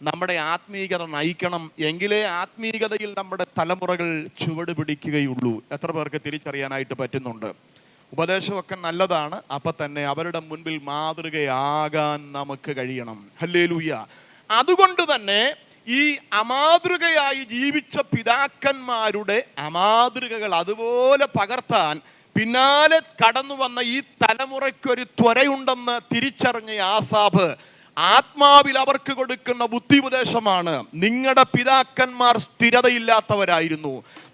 നമ്മുടെ ആത്മീയത നയിക്കണം, എങ്കിലേ ആത്മീയതയിൽ നമ്മുടെ തലമുറകൾ ചുവട് പിടിക്കുകയുള്ളൂ. എത്ര പേർക്ക് തിരിച്ചറിയാനായിട്ട് പറ്റുന്നുണ്ട്? ഉപദേശമൊക്കെ നല്ലതാണ്, അപ്പം തന്നെ അവരുടെ മുൻപിൽ മാതൃകയാകാൻ നമുക്ക് കഴിയണം. ഹല്ലേലൂയ. അതുകൊണ്ട് തന്നെ ഈ അമാതൃകയായി ജീവിച്ച പിതാക്കന്മാരുടെ അമാതൃകകൾ അതുപോലെ പകർത്താൻ പിന്നാലെ കടന്നു വന്ന ഈ തലമുറയ്ക്കൊരു ത്വരയുണ്ടെന്ന് തിരിച്ചറിഞ്ഞ ആസാഫ് ആത്മാവിൽ അവർക്ക് കൊടുക്കുന്ന ബുദ്ധി ഉപദേശമാണ്, നിങ്ങളുടെ പിതാക്കന്മാർ സ്ഥിരതയില്ലാത്തവരായിരുന്നു,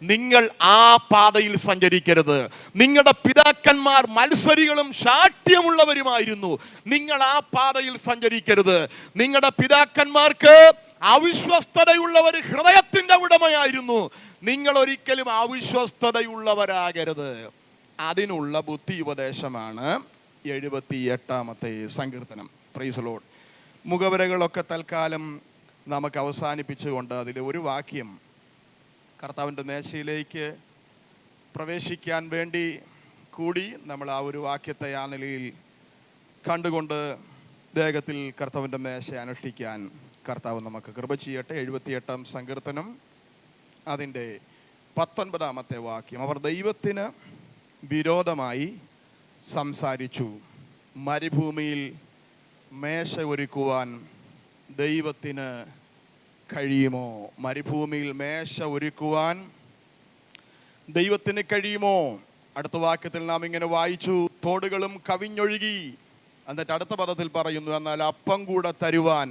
നിങ്ങൾ ആ പാതയിൽ സഞ്ചരിക്കരുത്. നിങ്ങളുടെ പിതാക്കന്മാർ മത്സരികളും ശാഠ്യമുള്ളവരുമായിരുന്നു, നിങ്ങൾ ആ പാതയിൽ സഞ്ചരിക്കരുത്. നിങ്ങളുടെ പിതാക്കന്മാർക്ക് അവിശ്വസ്തതയുള്ള ഒരു ഹൃദയത്തിന്റെ ഉടമയായിരുന്നു, നിങ്ങൾ ഒരിക്കലും അവിശ്വസ്തതയുള്ളവരാകരുത്. അതിനുള്ള ബുദ്ധി ഉപദേശമാണ് 78-ാമത്തെ സങ്കീർത്തനം. Price the Lord. മുഖവരകളൊക്കെ തൽക്കാലം നമുക്ക് അവസാനിപ്പിച്ചുകൊണ്ട് അതിൽ ഒരു വാക്യം കർത്താവിൻ്റെ മേശയിലേക്ക് പ്രവേശിക്കാൻ വേണ്ടി കൂടി നമ്മൾ ആ ഒരു വാക്യത്തെ ആ നിലയിൽ കണ്ടുകൊണ്ട് ദേഹത്തിൽ കർത്താവിൻ്റെ മേശ അനുഷ്ഠിക്കാൻ കർത്താവ് നമുക്ക് കൃപ ചെയ്യട്ടെ. 78-ാം സങ്കീർത്തനം അതിൻ്റെ 19-ാമത്തെ വാക്യം, അവർ ദൈവത്തിന് വിരോധമായി സംസാരിച്ചു, മരുഭൂമിയിൽ മേശ ഒരുക്കുവാൻ ദൈവത്തിന് കഴിയുമോ? മരുഭൂമിയിൽ മേശ ഒരുക്കുവാൻ ദൈവത്തിന് കഴിയുമോ? അടുത്ത വാക്യത്തിൽ നാം ഇങ്ങനെ വായിച്ചു, തോടുകളും കവിഞ്ഞൊഴുകി. എന്നിട്ട് അടുത്ത പദത്തിൽ പറയുന്നു, എന്നാൽ അപ്പം കൂടെ തരുവാൻ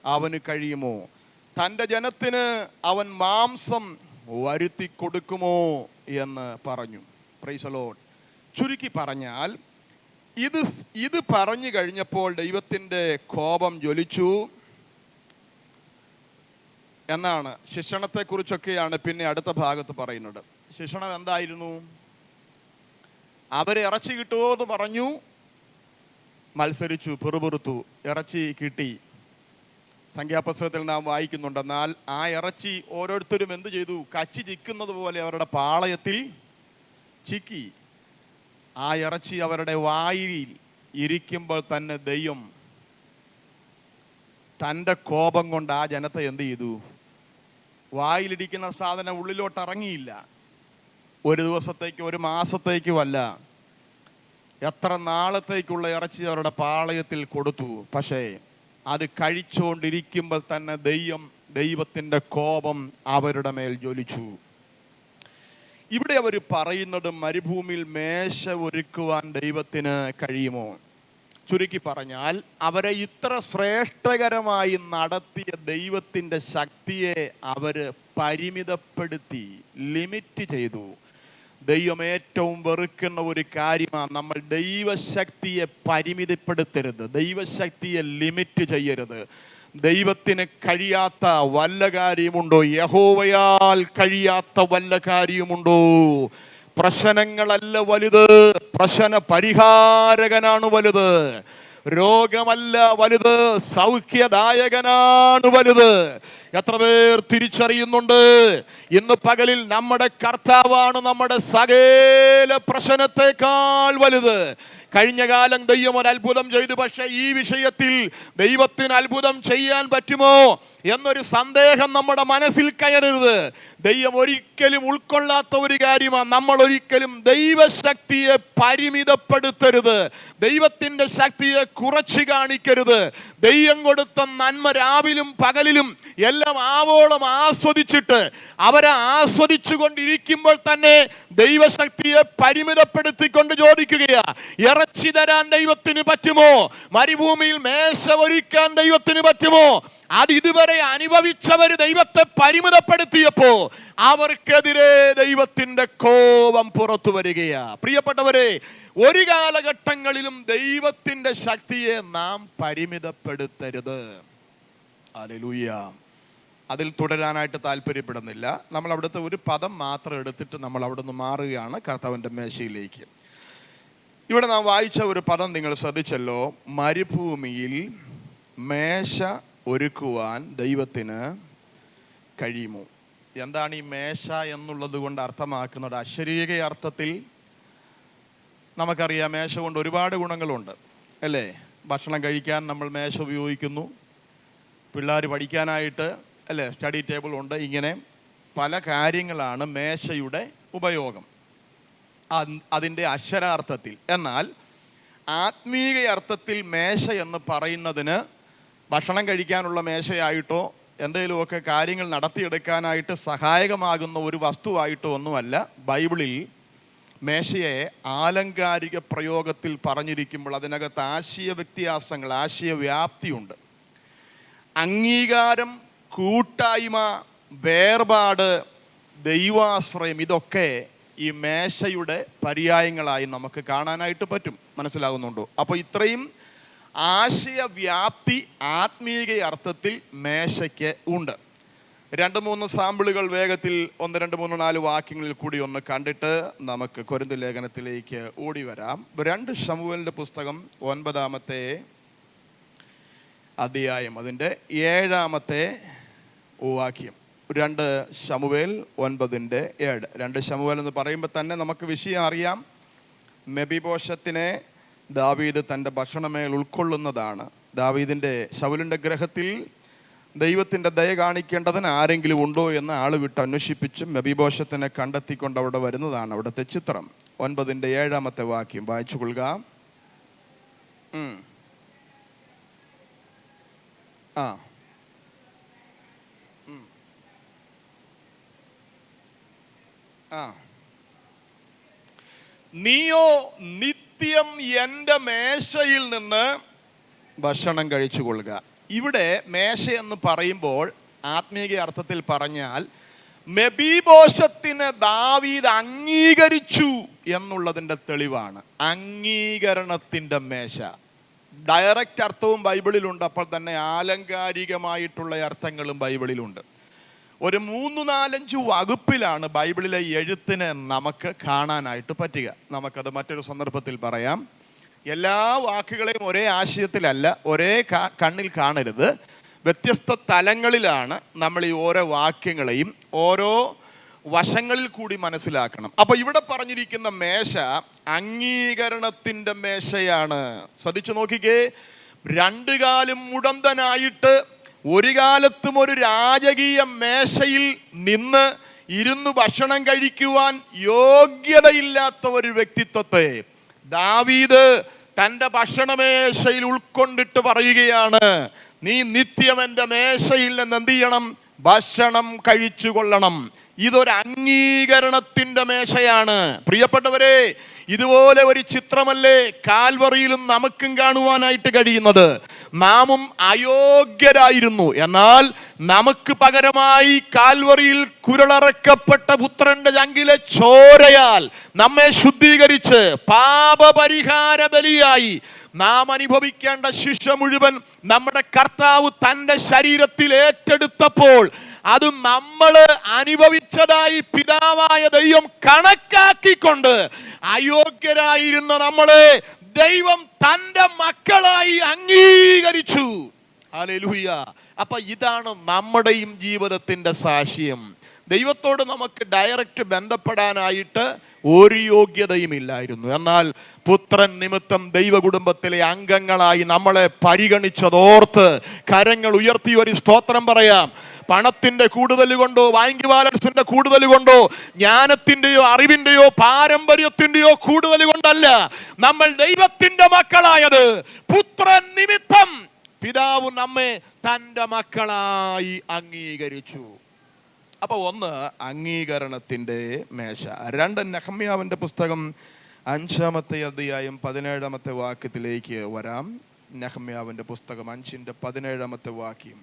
അവന് കഴിയുമോ? തൻ്റെ ജനത്തിന് അവൻ മാംസം വരുത്തി കൊടുക്കുമോ എന്ന് പറഞ്ഞു. Price the Lord. ചുരുക്കി പറഞ്ഞാൽ ഇത് പറഞ്ഞു കഴിഞ്ഞപ്പോൾ ദൈവത്തിൻ്റെ കോപം ജ്വലിച്ചു എന്നാണ്. ശിക്ഷണത്തെക്കുറിച്ചൊക്കെയാണ് പിന്നെ അടുത്ത ഭാഗത്ത് പറയുന്നത്. ശിക്ഷണം എന്തായിരുന്നു? അവര് ഇറച്ചി കിട്ടുമോ എന്ന് പറഞ്ഞു, മത്സരിച്ചു, പിറുപിറുത്തു, ഇറച്ചി കിട്ടി. സംഖ്യാപുസ്തകത്തിൽ നാം വായിക്കുന്നുണ്ട്, എന്നാൽ ആ ഇറച്ചി ഓരോരുത്തരും എന്ത് ചെയ്തു? കച്ചി ചിക്കുന്നത് പോലെ അവരുടെ പാളയത്തിൽ ചിക്കി. ആ ഇറച്ചി അവരുടെ വായിൽ ഇരിക്കുമ്പോൾ തന്നെ ദൈവം തൻ്റെ കോപം കൊണ്ട് ആ ജനത്തെ എന്ത് ചെയ്തു? വായിലിരിക്കുന്ന സാധനം ഉള്ളിലോട്ട് ഇറങ്ങിയില്ല. ഒരു ദിവസത്തേക്ക്, ഒരു മാസത്തേക്കുമല്ല, എത്ര നാളത്തേക്കുള്ള ഇറച്ചി അവരുടെ പാളയത്തിൽ കൊടുത്തു. പക്ഷേ അത് കഴിച്ചുകൊണ്ടിരിക്കുമ്പോൾ തന്നെ ദൈവത്തിൻ്റെ കോപം അവരുടെ മേൽ ജ്വലിച്ചു. ഇവിടെ അവർ പറയുന്നത് മരുഭൂമിയിൽ മേശ ഒരുക്കുവാൻ ദൈവത്തിന് കഴിയുമോ? ചുരുക്കി പറഞ്ഞാൽ അവരെ ഇത്ര ശ്രേഷ്ഠകരമായി നടത്തിയ ദൈവത്തിൻ്റെ ശക്തിയെ അവർ പരിമിതപ്പെടുത്തി, ലിമിറ്റ് ചെയ്തു. ദൈവം ഏറ്റവും വെറുക്കുന്ന ഒരു കാര്യമാണ് നമ്മൾ ദൈവശക്തിയെ പരിമിതപ്പെടുത്തരുത്, ദൈവശക്തിയെ ലിമിറ്റ് ചെയ്യരുത്. ദൈവത്തിന് കഴിയാത്ത വല്ല കാര്യമുണ്ടോ? യഹോവയാൽ കഴിയാത്ത വല്ല കാര്യമുണ്ടോ? പ്രശ്നങ്ങളല്ല വലുത്, പ്രശ്ന പരിഹാരകനാണ് വലുത്. രോഗമല്ല വലുത്, സൗഖ്യദായകനാണ് വലുത്. എത്ര പേർ തിരിച്ചറിയുന്നുണ്ട്? ഇന്ന് പകലിൽ നമ്മുടെ കർത്താവാണ് നമ്മുടെ സകല പ്രശ്നത്തെക്കാൾ വലുത്. കഴിഞ്ഞ കാലം ദൈവം ഒരു അത്ഭുതം ചെയ്തു, പക്ഷെ ഈ വിഷയത്തിൽ ദൈവത്തിന് അത്ഭുതം ചെയ്യാൻ പറ്റുമോ എന്നൊരു സന്ദേഹം നമ്മുടെ മനസ്സിൽ കയറരുത്. ദൈവം ഒരിക്കലും ഉൾക്കൊള്ളാത്ത ഒരു കാര്യമാണ്. നമ്മൾ ഒരിക്കലും ദൈവശക്തിയെ പരിമിതപ്പെടുത്തരുത്, ദൈവത്തിൻ്റെ ശക്തിയെ കുറച്ച് കാണിക്കരുത്. ദൈവം കൊടുത്ത നന്മ രാവിലും പകലിലും എല്ലാം ആവോളം ആസ്വദിച്ചിട്ട് അവരെ ആസ്വദിച്ചു കൊണ്ടിരിക്കുമ്പോൾ തന്നെ ദൈവശക്തിയെ പരിമിതപ്പെടുത്തിക്കൊണ്ട് ചോദിക്കുകയാ, ഇറച്ചി തരാൻ ദൈവത്തിന് പറ്റുമോ? മരുഭൂമിയിൽ മേശ ഒരുക്കാൻ ദൈവത്തിന് പറ്റുമോ? അത് ഇതുവരെ അനുഭവിച്ചവർ ദൈവത്തെ പരിമിതപ്പെടുത്തിയപ്പോ അവർക്കെതിരെ ദൈവത്തിന്റെ കോപം പുറത്തു വരികയാ. പ്രിയപ്പെട്ടവരെ, ഒരു കാലഘട്ടങ്ങളിലും ദൈവത്തിന്റെ ശക്തിയെ നാം പരിമിതപ്പെടുത്തരുത്. ഹല്ലേലൂയ. അതിൽ തുടരാനായിട്ട് താല്പര്യപ്പെടുന്നില്ല. നമ്മൾ അവിടുത്തെ ഒരു പദം മാത്രം എടുത്തിട്ട് നമ്മൾ അവിടെ നിന്ന് മാറുകയാണ് കർത്താവിൻ്റെ മേശയിലേക്ക്. ഇവിടെ നാം വായിച്ച ഒരു പദം നിങ്ങൾ ശ്രദ്ധിച്ചല്ലോ, മരുഭൂമിയിൽ മേശ ഒരുക്കുവാൻ ദൈവത്തിന് കഴിയുമോ? എന്താണ് ഈ മേശ എന്നുള്ളത് കൊണ്ട് അർത്ഥമാക്കുന്നത്? അശരീക അർത്ഥത്തിൽ നമുക്കറിയാം, മേശ കൊണ്ട് ഒരുപാട് ഗുണങ്ങളുണ്ട്, അല്ലേ? ഭക്ഷണം കഴിക്കാൻ നമ്മൾ മേശ ഉപയോഗിക്കുന്നു, പിള്ളേർ പഠിക്കാനായിട്ട്, അല്ലേ, സ്റ്റഡി ടേബിൾ ഉണ്ട്. ഇങ്ങനെ പല കാര്യങ്ങളാണ് മേശയുടെ ഉപയോഗം അതിൻ്റെ അക്ഷരാർത്ഥത്തിൽ. എന്നാൽ ആത്മീക അർത്ഥത്തിൽ മേശ എന്ന് പറയുന്നതിന് ഭക്ഷണം കഴിക്കാനുള്ള മേശയായിട്ടോ എന്തെങ്കിലുമൊക്കെ കാര്യങ്ങൾ നടത്തിയെടുക്കാനായിട്ട് സഹായകമാകുന്ന ഒരു വസ്തുവായിട്ടോ ഒന്നുമല്ല. ബൈബിളിൽ മേശയെ ആലങ്കാരിക പ്രയോഗത്തിൽ പറഞ്ഞിരിക്കുമ്പോൾ അതിനകത്ത് ആശയ വ്യത്യാസങ്ങൾ, ആശയ വ്യാപ്തിയുണ്ട്. അംഗീകാരം, കൂട്ടായ്മ, വേർപാട്, ദൈവാശ്രയം, ഇതൊക്കെ ഈ മേശയുടെ പര്യായങ്ങളായി നമുക്ക് കാണാനായിട്ട് പറ്റും. മനസ്സിലാകുന്നുണ്ടോ? അപ്പോൾ ഇത്രയും ആശയവ്യാപ്തി ആത്മീയ അർത്ഥത്തിൽ മേശയ്ക്ക് ഉണ്ട്. 2-3 സാമ്പിളുകൾ വേഗത്തിൽ 1, 2, 3, 4 വാക്യങ്ങളിൽ കൂടി ഒന്ന് കണ്ടിട്ട് നമുക്ക് കൊരിന്ത് ലേഖനത്തിലേക്ക് ഓടി വരാം. 2 ശമൂവേലിന്റെ പുസ്തകം 9-ാമത്തെ അധ്യായം, അതിൻ്റെ 7-ാമത്തെ വാക്യം. 2 ശമൂവേൽ 9:7. 2 ശമൂവേൽ എന്ന് പറയുമ്പോൾ തന്നെ നമുക്ക് വിഷയം അറിയാം. മെബിബോശത്തിനെ ദാവീദ് തൻ്റെ ഭക്ഷണമേൽ ഉൾക്കൊള്ളുന്നതാണ്. ദാവീദിൻ്റെ, ശൗലിൻ്റെ ഗ്രഹത്തിൽ ദൈവത്തിൻ്റെ ദയ കാണിക്കേണ്ടതിന് ആരെങ്കിലും ഉണ്ടോ എന്ന് ആൾ വിട്ട് അന്വേഷിപ്പിച്ച് മെബിബോശത്തിനെ കണ്ടെത്തിക്കൊണ്ട് അവിടെ വരുന്നതാണ് അവിടുത്തെ ചിത്രം. 9:7 വാക്യം വായിച്ചു കൊള്ളുക. നീയോ നിത്യം എൻ്റെ മേശയിൽ നിന്ന് ഭക്ഷണം കഴിച്ചു കൊള്ളുക. ഇവിടെ മേശ എന്ന് പറയുമ്പോൾ ആത്മീയ അർത്ഥത്തിൽ പറഞ്ഞാൽ മെബീബോശത്തിനെ ദാവീദ് അംഗീകരിച്ചു എന്നുള്ളതിൻ്റെ തെളിവാണ്. അംഗീകരണത്തിൻ്റെ മേശ. ഡയറക്റ്റ് അർത്ഥവും ബൈബിളിലുണ്ട്, അപ്പോൾ തന്നെ ആലങ്കാരികമായിട്ടുള്ള അർത്ഥങ്ങളും ബൈബിളിലുണ്ട്. ഒരു 3-4 വകുപ്പിലാണ് ബൈബിളിലെ എഴുത്തിനെ നമുക്ക് കാണാനായിട്ട് പറ്റുക. നമുക്കത് മറ്റൊരു സന്ദർഭത്തിൽ പറയാം. എല്ലാ വാക്കുകളെയും ഒരേ ആശയത്തിലല്ല, ഒരേ കണ്ണിൽ കാണരുത്. വ്യത്യസ്ത തലങ്ങളിലാണ് നമ്മൾ ഈ ഓരോ വാക്യങ്ങളെയും, ഓരോ വശങ്ങളിൽ കൂടി മനസ്സിലാക്കണം. അപ്പൊ ഇവിടെ പറഞ്ഞിരിക്കുന്ന മേശ അംഗീകരണത്തിന്റെ മേശയാണ്. ശ്രദ്ധിച്ചു നോക്കിക്കേ, രണ്ടു കാലും മുടന്തനായിട്ട് ഒരു കാലത്തും ഒരു രാജകീയ മേശയിൽ നിന്ന് ഇരുന്ന് ഭക്ഷണം കഴിക്കുവാൻ യോഗ്യതയില്ലാത്ത ഒരു വ്യക്തിത്വത്തെ ദാവീദ് തൻ്റെ ഭക്ഷണമേശയിൽ ഉൾക്കൊണ്ടിട്ട് പറയുകയാണ്, നീ നിത്യം എൻ്റെ മേശയിൽ നിന്ന് എന്ത് ചെയ്യണം? ഭക്ഷണം കഴിച്ചു കൊള്ളണം. ഇതൊരു അംഗീകരണത്തിന്റെ മേശയാണ്. പ്രിയപ്പെട്ടവരെ, ഇതുപോലെ ഒരു ചിത്രമല്ലേ കാൽവറിയിലും നമുക്കും കാണുവാനായിട്ട് കഴിയുന്നത്. നാമും അയോഗ്യരായിരുന്നു, എന്നാൽ നമുക്ക് പകരമായി കാൽവറിയിൽ കുരളറക്കപ്പെട്ട പുത്രന്റെ ചങ്കിലെ ചോരയാൽ നമ്മെ ശുദ്ധീകരിച്ച് പാപപരിഹാര ബലിയായി നാം അനുഭവിക്കേണ്ട ശിക്ഷ മുഴുവൻ നമ്മുടെ കർത്താവ് തന്റെ ശരീരത്തിൽ ഏറ്റെടുത്തപ്പോൾ അത് നമ്മൾ അനുഭവിച്ചതായി പിതാവായ ദൈവം കണക്കാക്കിക്കൊണ്ട് അയോഗ്യരായിരുന്ന നമ്മളെ ദൈവം തന്റെ മക്കളായി അംഗീകരിച്ചു. ഹല്ലേലൂയ. അപ്പൊ ഇതാണ് നമ്മുടെയും ജീവിതത്തിന്റെ സാക്ഷ്യം. ദൈവത്തോട് നമുക്ക് ഡയറക്റ്റ് ബന്ധപ്പെടാനായിട്ട് ഒരു യോഗ്യതയും ഇല്ലായിരുന്നു, എന്നാൽ പുത്രൻ നിമിത്തം ദൈവ കുടുംബത്തിലെ അംഗങ്ങളായി നമ്മളെ പരിഗണിച്ചതോർത്ത് കരങ്ങൾ ഉയർത്തി ഒരു സ്തോത്രം പറയാം. പണത്തിന്റെ കൂടുതൽ കൊണ്ടോ ബാങ്ക് ബാലൻസിന്റെ കൂടുതൽ കൊണ്ടോ ജ്ഞാനത്തിന്റെയോ അറിവിന്റെയോ പാരമ്പര്യത്തിന്റെയോ കൂടുതൽ കൊണ്ടല്ല നമ്മൾ ദൈവത്തിന്റെ മക്കളായത്. പുത്രൻ നിമിത്തം പിതാവ് നമ്മെ തന്റെ മക്കളായി അംഗീകരിച്ചു. അപ്പൊ ഒന്ന്, അംഗീകരണത്തിന്റെ മേശ. രണ്ട്, നെഹമ്യാവിന്റെ പുസ്തകം 5-ാമത്തെ അധ്യായം 17-ാമത്തെ വാക്യത്തിലേക്ക് വരാം. നെഹമ്യാവിന്റെ പുസ്തകം 5-ന്റെ 17-ാമത്തെ വാക്യം.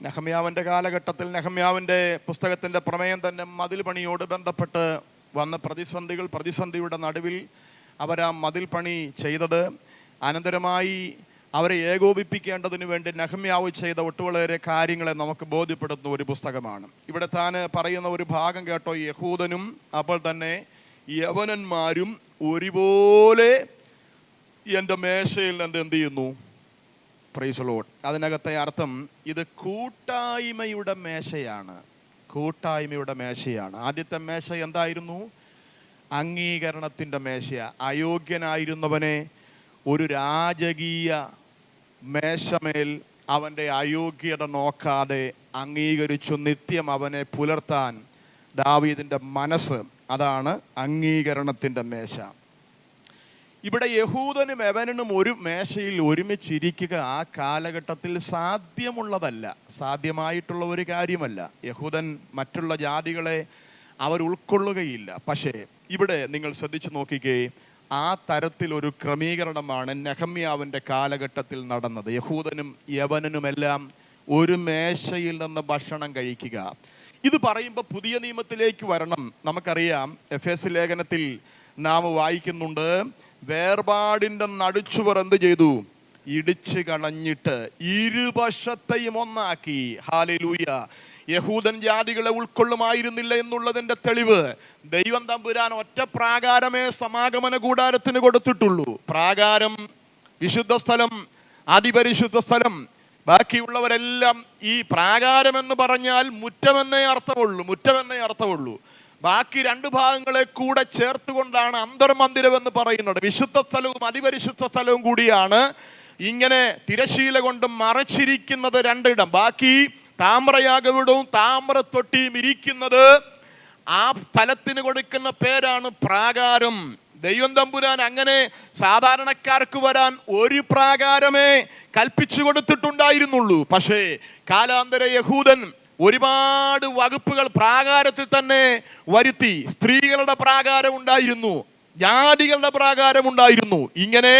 നെഹമ്യാവിന്റെ കാലഘട്ടത്തിൽ നെഹമ്യാവിന്റെ പുസ്തകത്തിന്റെ പ്രമേയം തന്നെ മതിൽ പണിയോട് ബന്ധപ്പെട്ട് വന്ന പ്രതിസന്ധിയുടെ നടുവിൽ അവരാ മതിൽ പണി ചെയ്തത്. അനന്തരമായി അവരെ ഏകോപിപ്പിക്കേണ്ടതിന് വേണ്ടി നെഹമ്യാവ് ചെയ്ത ഒട്ടുവളരെ കാര്യങ്ങളെ നമുക്ക് ബോധ്യപ്പെടുത്തുന്ന ഒരു പുസ്തകമാണ്. ഇവിടെ താൻ പറയുന്ന ഒരു ഭാഗം കേട്ടോ, യഹൂദനും അപ്പോൾ തന്നെ യവനന്മാരും ഒരുപോലെ എൻ്റെ മേശയിൽ നിന്ന് എന്ത് ചെയ്യുന്നു? Price the Lord. അതിനകത്തെ അർത്ഥം ഇത് കൂട്ടായ്മയുടെ മേശയാണ്. കൂട്ടായ്മയുടെ മേശയാണ്. ആദ്യത്തെ മേശ എന്തായിരുന്നു? അംഗീകരണത്തിൻ്റെ മേശ. അയോഗ്യനായിരുന്നവനെ ഒരു രാജകീയ മേശമേൽ അവൻ്റെ അയോഗ്യത നോക്കാതെ അംഗീകരിച്ചു നിത്യം അവനെ പുലർത്താൻ ദാവീദിൻ്റെ മനസ്സ്. അതാണ് അംഗീകരണത്തിൻ്റെ മേശ. ഇവിടെ യഹൂദനും യവനനും ഒരു മേശയിൽ ഒരുമിച്ചിരിക്കുക ആ കാലഘട്ടത്തിൽ സാധ്യമുള്ളതല്ല, സാധ്യമായിട്ടുള്ള ഒരു കാര്യമല്ല. യഹൂദൻ മറ്റുള്ള ജാതികളെ അവർ ഉൾക്കൊള്ളുകയില്ല. പക്ഷേ ഇവിടെ നിങ്ങൾ ശ്രദ്ധിച്ചു നോക്കിക്കേ, ആ തരത്തിലൊരു ക്രമീകരണമാണ് നെഹമ്യാവിൻ്റെ കാലഘട്ടത്തിൽ നടന്നത്. യഹൂദനും യവനനുമെല്ലാം ഒരു മേശയിൽ നിന്ന് ഭക്ഷണം കഴിക്കുക. ഇത് പറയുമ്പോൾ പുതിയ നിയമത്തിലേക്ക് വരണം. നമുക്കറിയാം, എഫേസ്യ ലേഖനത്തിൽ നാം വായിക്കുന്നുണ്ട്, വേർപാടിൻ്റെ നടുച്ചുവർ എന്ത് ചെയ്തു? ഇടിച്ചു കളഞ്ഞിട്ട് ഇരുപക്ഷത്തെയും ഒന്നാക്കി. ഹല്ലേലൂയ. യഹൂദൻ ജാതികളെ ഉൾക്കൊള്ളുമായിരുന്നില്ല എന്നുള്ളതിന്റെ തെളിവ് ദൈവം തമ്പുരാൻ ഒറ്റ പ്രാകാരമേ സമാഗമന കൂടാരത്തിന് കൊടുത്തിട്ടുള്ളൂ. പ്രാകാരം, വിശുദ്ധ സ്ഥലം, അതിപരിശുദ്ധ സ്ഥലം. ബാക്കിയുള്ളവരെല്ലാം ഈ പ്രാകാരം എന്ന് പറഞ്ഞാൽ മുറ്റമെന്നേ അർത്ഥമുള്ളൂ. ബാക്കി രണ്ട് ഭാഗങ്ങളെ കൂടെ ചേർത്തുകൊണ്ടാണ് അന്തർമന്ദിരം എന്ന് പറയുന്നത്. വിശുദ്ധ സ്ഥലവും അതിപരിശുദ്ധ സ്ഥലവും കൂടിയാണ് ഇങ്ങനെ തിരശീല കൊണ്ട് മറച്ചിരിക്കുന്നത് രണ്ടിടം. ബാക്കി താമ്രയാഗവിടവും താമ്രത്തൊട്ടിയും ഇരിക്കുന്നത് ആ സ്ഥലത്തിന് കൊടുക്കുന്ന പേരാണ് പ്രാകാരം. ദൈവം തമ്പുരാൻ അങ്ങനെ സാധാരണക്കാർക്ക് വരാൻ ഒരു പ്രാകാരമേ കൽപ്പിച്ചു കൊടുത്തിട്ടുണ്ടായിരുന്നുള്ളൂ. പക്ഷേ കാലാന്തര യഹൂദൻ ഒരുപാട് വകുപ്പുകൾ പ്രാകാരത്തിൽ തന്നെ വരുത്തി. സ്ത്രീകളുടെ പ്രാകാരം ഉണ്ടായിരുന്നു, ജാതികളുടെ പ്രാകാരം ഉണ്ടായിരുന്നു. ഇങ്ങനെ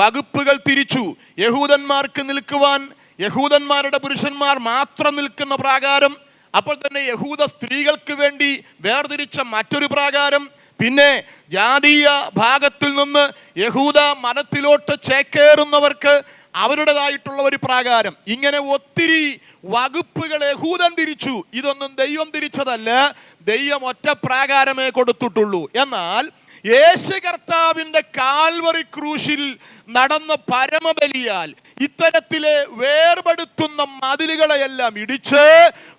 വകുപ്പുകൾ തിരിച്ചു. യഹൂദന്മാർക്ക് നിൽക്കുവാൻ യഹൂദന്മാരുടെ പുരുഷന്മാർ മാത്രം നിൽക്കുന്ന പ്രാകാരം, അപ്പോൾ തന്നെ യഹൂദ സ്ത്രീകൾക്ക് വേണ്ടി വേർതിരിച്ച മറ്റൊരു പ്രാകാരം, പിന്നെ ജാതീയ ഭാഗത്തിൽ നിന്ന് യഹൂദ മതത്തിലോട്ട് ചേക്കേറുന്നവർക്ക് അവരുടേതായിട്ടുള്ള ഒരു പ്രാകാരം. ഇങ്ങനെ ഒത്തിരി വകുപ്പുകൾ യഹൂദൻ തിരിച്ചു. ഇതൊന്നും ദൈവം തിരിച്ചതല്ല, ദൈവം ഒറ്റ പ്രാകാരമേ കൊടുത്തിട്ടുള്ളൂ. എന്നാൽ യേശു കർത്താവിന്റെ കാൽവറി ക്രൂശിൽ നടന്ന പരമബലിയാൽ ഇത്തരത്തിലെ വേർപെടുത്തുന്ന മതിലുകളെയെല്ലാം ഇടിച്ച്,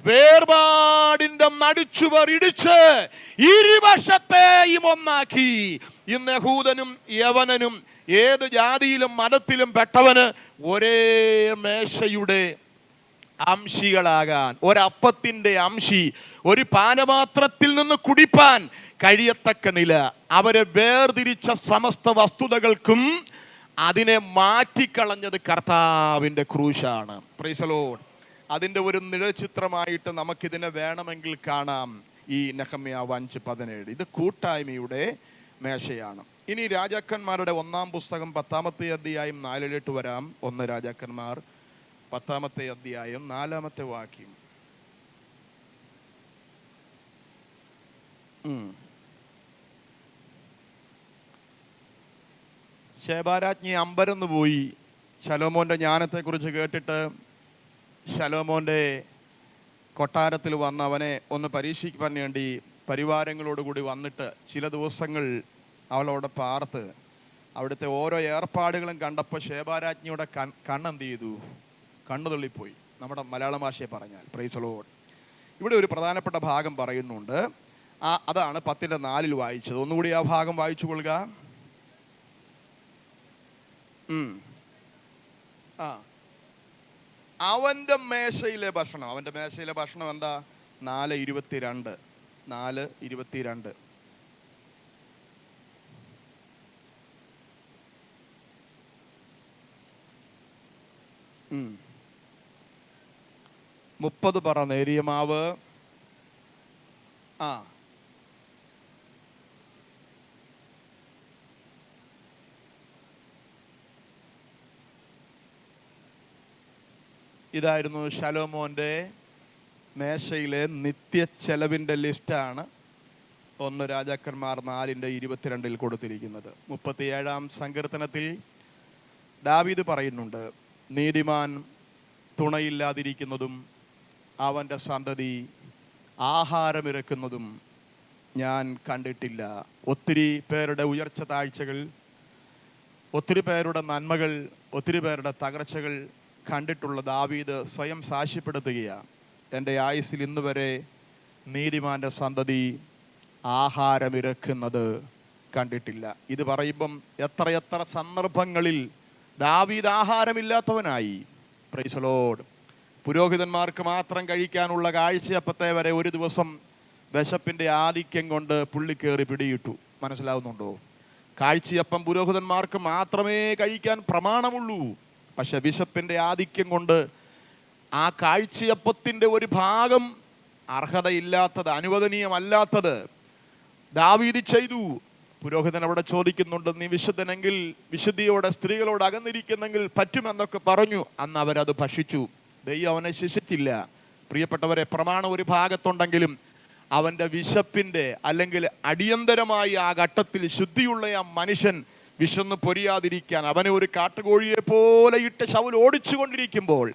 വേർപാടിന്റെ നടുച്ചുവർ ഇടിച്ച് ഇരുവശത്തെയും ഒന്നാക്കി. ഇന്ന് യഹൂദനും യവനനും ഏത് ജാതിയിലും മതത്തിലും പെട്ടവന് ഒരേ മേശയുടെ അംശികളാകാൻ, ഒരപ്പത്തിന്റെ അംശി, ഒരു പാനപാത്രത്തിൽ നിന്ന് കുടിപ്പാൻ കഴിയത്തക്ക നില അവരെ വേർതിരിച്ച സമസ്ത വസ്തുതകൾക്കും അതിനെ മാറ്റിക്കളഞ്ഞത് കർത്താവിന്റെ ക്രൂശാണ്. Price the Lord. അതിന്റെ ഒരു നിഴൽചിത്രമായിട്ട് നമുക്കിതിനെ വേണമെങ്കിൽ കാണാം. ഈ നെഹമ്യാ 5:17 ഇത് കൂട്ടായ്മയുടെ മേശയാണ്. ഇനി രാജാക്കന്മാരുടെ 1-ാം പുസ്തകം 10-ാമത്തെ അധ്യായം 4-8 വരാം. 1 രാജാക്കന്മാർ 10-ാമത്തെ അധ്യായം 4-ാമത്തെ വാക്യം. ശേബാരാജ്ഞി അമ്പരന്ന് പോയി. ശലോമോന്റെ ജ്ഞാനത്തെക്കുറിച്ച് കേട്ടിട്ട് ശലോമോന്റെ കൊട്ടാരത്തിൽ വന്ന് അവനെ ഒന്ന് പരീക്ഷിക്കാൻ വേണ്ടി പരിവാരങ്ങളോടുകൂടി വന്നിട്ട് ചില ദിവസങ്ങൾ അവളോട് പാർത്ത് അവിടുത്തെ ഓരോ ഏർപ്പാടുകളും കണ്ടപ്പോൾ ശേബാരാജ്ഞിയുടെ കണ്ണെന്ത് ചെയ്തു? കണ്ണു തള്ളിപ്പോയി. നമ്മുടെ മലയാള ഭാഷയെ പറഞ്ഞാൽ. Price the Lord. ഇവിടെ ഒരു പ്രധാനപ്പെട്ട ഭാഗം പറയുന്നുണ്ട്. അതാണ് 10:4 വായിച്ചത്. ഒന്നുകൂടി ആ ഭാഗം വായിച്ചു കൊള്ളുക. അവന്റെ മേശയിലെ ഭക്ഷണം എന്താ? 4:22. 4:22. 30 പറ നേരിയ മാവ്. ഇതായിരുന്നു ശലോമോന്റെ മേശയിലെ നിത്യ ചെലവിന്റെ ലിസ്റ്റാണ് 1 രാജാക്കന്മാർ 4:22 കൊടുത്തിരിക്കുന്നത്. 37-ാം സങ്കീർത്തനത്തിൽ ദാവീദ് പറയുന്നുണ്ട്, നീതിമാൻ തുണയില്ലാതിരിക്കുന്നതും അവന്റെ സന്തതി ആഹാരമിറക്കുന്നതും ഞാൻ കണ്ടിട്ടില്ല. ഒത്തിരി പേരുടെ ഉയർച്ച താഴ്ചകൾ, ഒത്തിരി പേരുടെ നന്മകൾ, ഒത്തിരി പേരുടെ തകർച്ചകൾ കണ്ടിട്ടുള്ള ദാവീദ് സ്വയം സാക്ഷ്യപ്പെടുത്തുകയാണ്, എൻ്റെ ആയുസ്സിൽ ഇന്ന് വരെ നീതിമാന്റെ സന്തതി ആഹാരമിറക്കുന്നത് കണ്ടിട്ടില്ല. ഇത് പറയുമ്പം എത്രയെത്ര സന്ദർഭങ്ങളിൽ ദാവീദ് ആഹാരമില്ലാത്തവനായി. Praise the lord. പുരോഹിതന്മാർക്ക് മാത്രം കഴിക്കാനുള്ള കാഴ്ചയപ്പത്തെ വരെ ഒരു ദിവസം വിശപ്പിന്റെ ആധിക്യം കൊണ്ട് പുള്ളി കയറി പിടിയിട്ടു. മനസ്സിലാവുന്നുണ്ടോ? കാഴ്ചയപ്പം പുരോഹിതന്മാർക്ക് മാത്രമേ കഴിക്കാൻ പ്രമാണമുള്ളൂ. പക്ഷെ വിശപ്പിന്റെ ആധിക്യം കൊണ്ട് ആ കാഴ്ചയപ്പത്തിന്റെ ഒരു ഭാഗം അർഹതയില്ലാത്തത്, അനുവദനീയമല്ലാത്തത് ദാവീദ് ചെയ്തു. പുരോഹിതൻ അവിടെ ചോദിക്കുന്നുണ്ട്, നീ വിശുദ്ധനെങ്കിൽ, വിശുദ്ധിയോടെ സ്ത്രീകളോട് അകന്നിരിക്കുന്നെങ്കിൽ പറ്റുമെന്നൊക്കെ പറഞ്ഞു. അന്ന് അവരത് ഭക്ഷിച്ചു. ദൈവം അവനെ ശിക്ഷിച്ചില്ല. പ്രിയപ്പെട്ടവരെ, പ്രമാണം ഒരു ഭാഗത്തുണ്ടെങ്കിലും അവന്റെ വിശപ്പിന്റെ അല്ലെങ്കിൽ അടിയന്തരമായി ആ ഘട്ടത്തിൽ ശുദ്ധിയുള്ള ആ മനുഷ്യൻ വിശന്ന് പൊരിയാതിരിക്കാൻ അവനെ ഒരു കാട്ടുകോഴിയെ പോലെ ഇട്ട് ശൗൽ ഓടിച്ചു കൊണ്ടിരിക്കുമ്പോൾ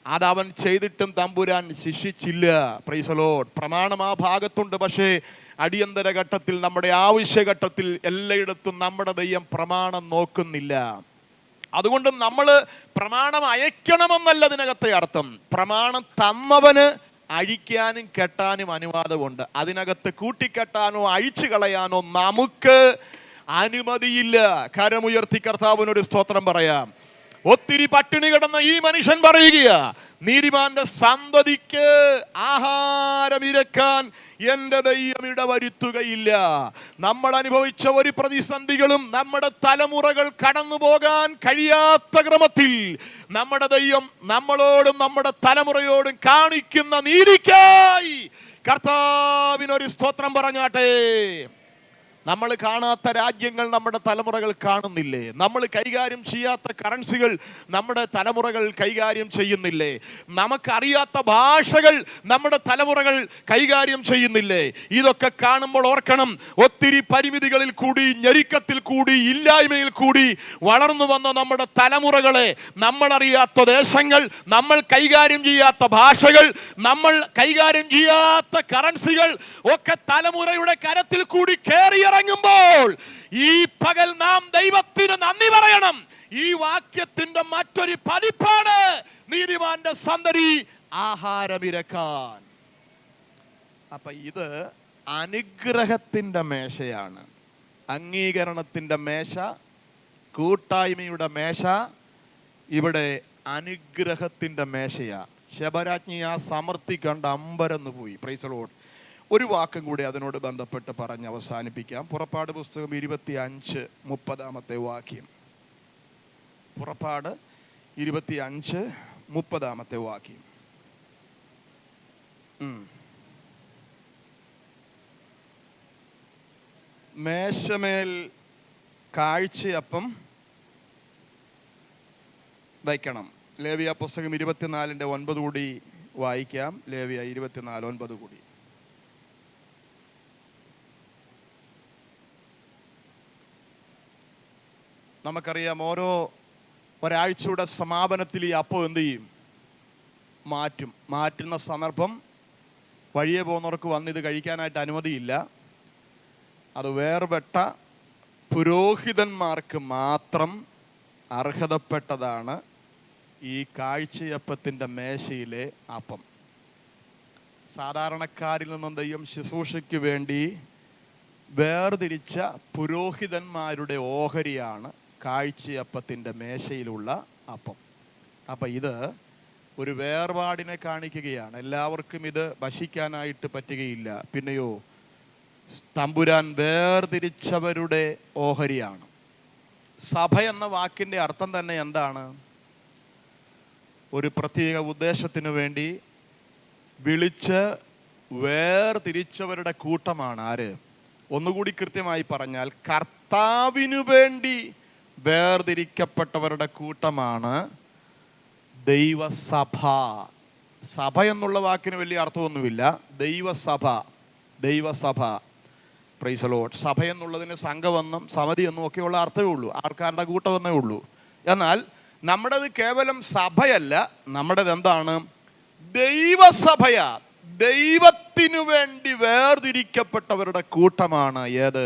അതവൻ ചെയ്തിട്ടും തമ്പുരാൻ ശിക്ഷിച്ചില്ല. Price the Lord. പ്രമാണം ആ ഭാഗത്തുണ്ട്. പക്ഷേ അടിയന്തര ഘട്ടത്തിൽ, നമ്മുടെ ആവശ്യഘട്ടത്തിൽ എല്ലായിടത്തും നമ്മുടെ ദൈവം പ്രമാണം നോക്കുന്നില്ല. അതുകൊണ്ട് നമ്മൾ പ്രമാണം അയക്കണമെന്നല്ല അതിനകത്തെ അർത്ഥം. പ്രമാണം തന്നവന് അഴിക്കാനും കെട്ടാനും അനുവാദമുണ്ട്. അതിനകത്ത് കൂട്ടിക്കെട്ടാനോ അഴിച്ചു കളയാനോ നമുക്ക് അനുമതിയില്ല. കരമുയർത്തി കർത്താവിനൊരു സ്തോത്രം പറയാം. ഒത്തിരി പട്ടിണി കിടന്ന ഈ മനുഷ്യൻ പറയുക, നീതിമാന്റെ സന്തതിക്ക് ആഹാരമിരക്കാൻ എന്റെ ദൈവം ഇടവരുത്തുകയില്ല. നമ്മൾ അനുഭവിച്ച ഒരു പ്രതിസന്ധികളും നമ്മുടെ തലമുറകൾ കടന്നു പോകാൻ കഴിയാത്ത ക്രമത്തിൽ നമ്മുടെ ദൈവം നമ്മളോടും നമ്മുടെ തലമുറയോടും കാണിക്കുന്ന നീതിക്കായി കർത്താവിനൊരു സ്തോത്രം പറഞ്ഞാട്ടെ. നമ്മൾ കാണാത്ത രാജ്യങ്ങൾ നമ്മുടെ തലമുറകൾ കാണുന്നില്ലേ? നമ്മൾ കൈകാര്യം ചെയ്യാത്ത കറൻസികൾ നമ്മുടെ തലമുറകൾ കൈകാര്യം ചെയ്യുന്നില്ലേ? നമുക്കറിയാത്ത ഭാഷകൾ നമ്മുടെ തലമുറകൾ കൈകാര്യം ചെയ്യുന്നില്ലേ? ഇതൊക്കെ കാണുമ്പോൾ ഓർക്കണം, ഒത്തിരി പരിമിതികളിൽ കൂടി, ഞെരുക്കത്തിൽ കൂടി, ഇല്ലായ്മയിൽ കൂടി വളർന്നു വന്ന നമ്മുടെ തലമുറകളെ, നമ്മൾ അറിയാത്ത ദേശങ്ങൾ, നമ്മൾ കൈകാര്യം ചെയ്യാത്ത ഭാഷകൾ, നമ്മൾ കൈകാര്യം ചെയ്യാത്ത കറൻസികൾ ഒക്കെ തലമുറയുടെ കരത്തിൽ കൂടി കയറിയിറങ്ങുമ്പോൾ ഈ പകൽ നാം ദൈവത്തിന് നന്ദി പറയണം. ഈ വാക്യത്തിന്റെ മറ്റൊരു പതിപ്പാണ് നീതിമാന്റെ സന്തതി ആഹാരമിരക്കാൻ. അപ്പൊ ഇത് അനുഗ്രഹത്തിന്റെ മേശയാണ്. അംഗീകരണത്തിന്റെ മേശ, കൂട്ടായ്മയുടെ മേശ, ഇവിടെ അനുഗ്രഹത്തിന്റെ മേശയാ. ശബരാജ്ഞി ആ സമൃദ്ധി കണ്ട് അമ്പരന്ന് പോയി. Price the Lord. ഒരു വാക്കും കൂടി അതിനോട് ബന്ധപ്പെട്ട് പറഞ്ഞ് അവസാനിപ്പിക്കാം. പുറപ്പാട് പുസ്തകം 25:30 വാക്യം. പുറപ്പാട് 25:30 വാക്യം. മേശമേൽ കാഴ്ചയപ്പം വയ്ക്കണം. ലേവ്യ പുസ്തകം 24:9 കൂടി വായിക്കാം. ലേവ്യ 24:9 കൂടി. നമുക്കറിയാം, ഒരാഴ്ചയുടെ സമാപനത്തിൽ ഈ അപ്പം എന്ത് ചെയ്യും? മാറ്റുന്ന സന്ദർഭം വഴിയെ പോകുന്നവർക്ക് വന്നിത് കഴിക്കാനായിട്ട് അനുമതിയില്ല. അത് വേർപെട്ട പുരോഹിതന്മാർക്ക് മാത്രം അർഹതപ്പെട്ടതാണ് ഈ കാഴ്ചയപ്പത്തിൻ്റെ മേശയിലെ അപ്പം. സാധാരണക്കാരിൽ നിന്നും ദൈവം ശുശ്രൂഷയ്ക്ക് വേണ്ടി വേർതിരിച്ച പുരോഹിതന്മാരുടെ ഓഹരിയാണ് കാഴ്ചയപ്പത്തിൻ്റെ മേശയിലുള്ള അപ്പം. അപ്പം ഇത് ഒരു വേർപാടിനെ കാണിക്കുകയാണ്. എല്ലാവർക്കും ഇത് ഭക്ഷിക്കാനായിട്ട് പറ്റുകയില്ല. പിന്നെയോ തമ്പുരാൻ വേർതിരിച്ചവരുടെ ഓഹരിയാണ്. സഭ എന്ന വാക്കിൻ്റെ അർത്ഥം തന്നെ എന്താണ്? ഒരു പ്രത്യേക ഉദ്ദേശത്തിനു വേണ്ടി വിളിച്ച് വേർതിരിച്ചവരുടെ കൂട്ടമാണ് ആര്? ഒന്നുകൂടി കൃത്യമായി പറഞ്ഞാൽ, കർത്താവിനു വേണ്ടി വേർതിരിക്കപ്പെട്ടവരുടെ കൂട്ടമാണ് ദൈവസഭ. സഭ എന്നുള്ള വാക്കിന് വലിയ അർത്ഥമൊന്നുമില്ല. ദൈവസഭ. Price the Lord. സഭ എന്നുള്ളതിന് സംഘമെന്നും സമിതി എന്നും ഒക്കെയുള്ള അർത്ഥമേ ഉള്ളൂ. ആൾക്കാരുടെ കൂട്ടമെന്നേ ഉള്ളൂ. എന്നാൽ നമ്മുടേത് കേവലം സഭയല്ല, നമ്മുടേത് എന്താണ്? ദൈവസഭയാ. ദൈവത്തിനു വേണ്ടി വേർതിരിക്കപ്പെട്ടവരുടെ കൂട്ടമാണ് ഏത്?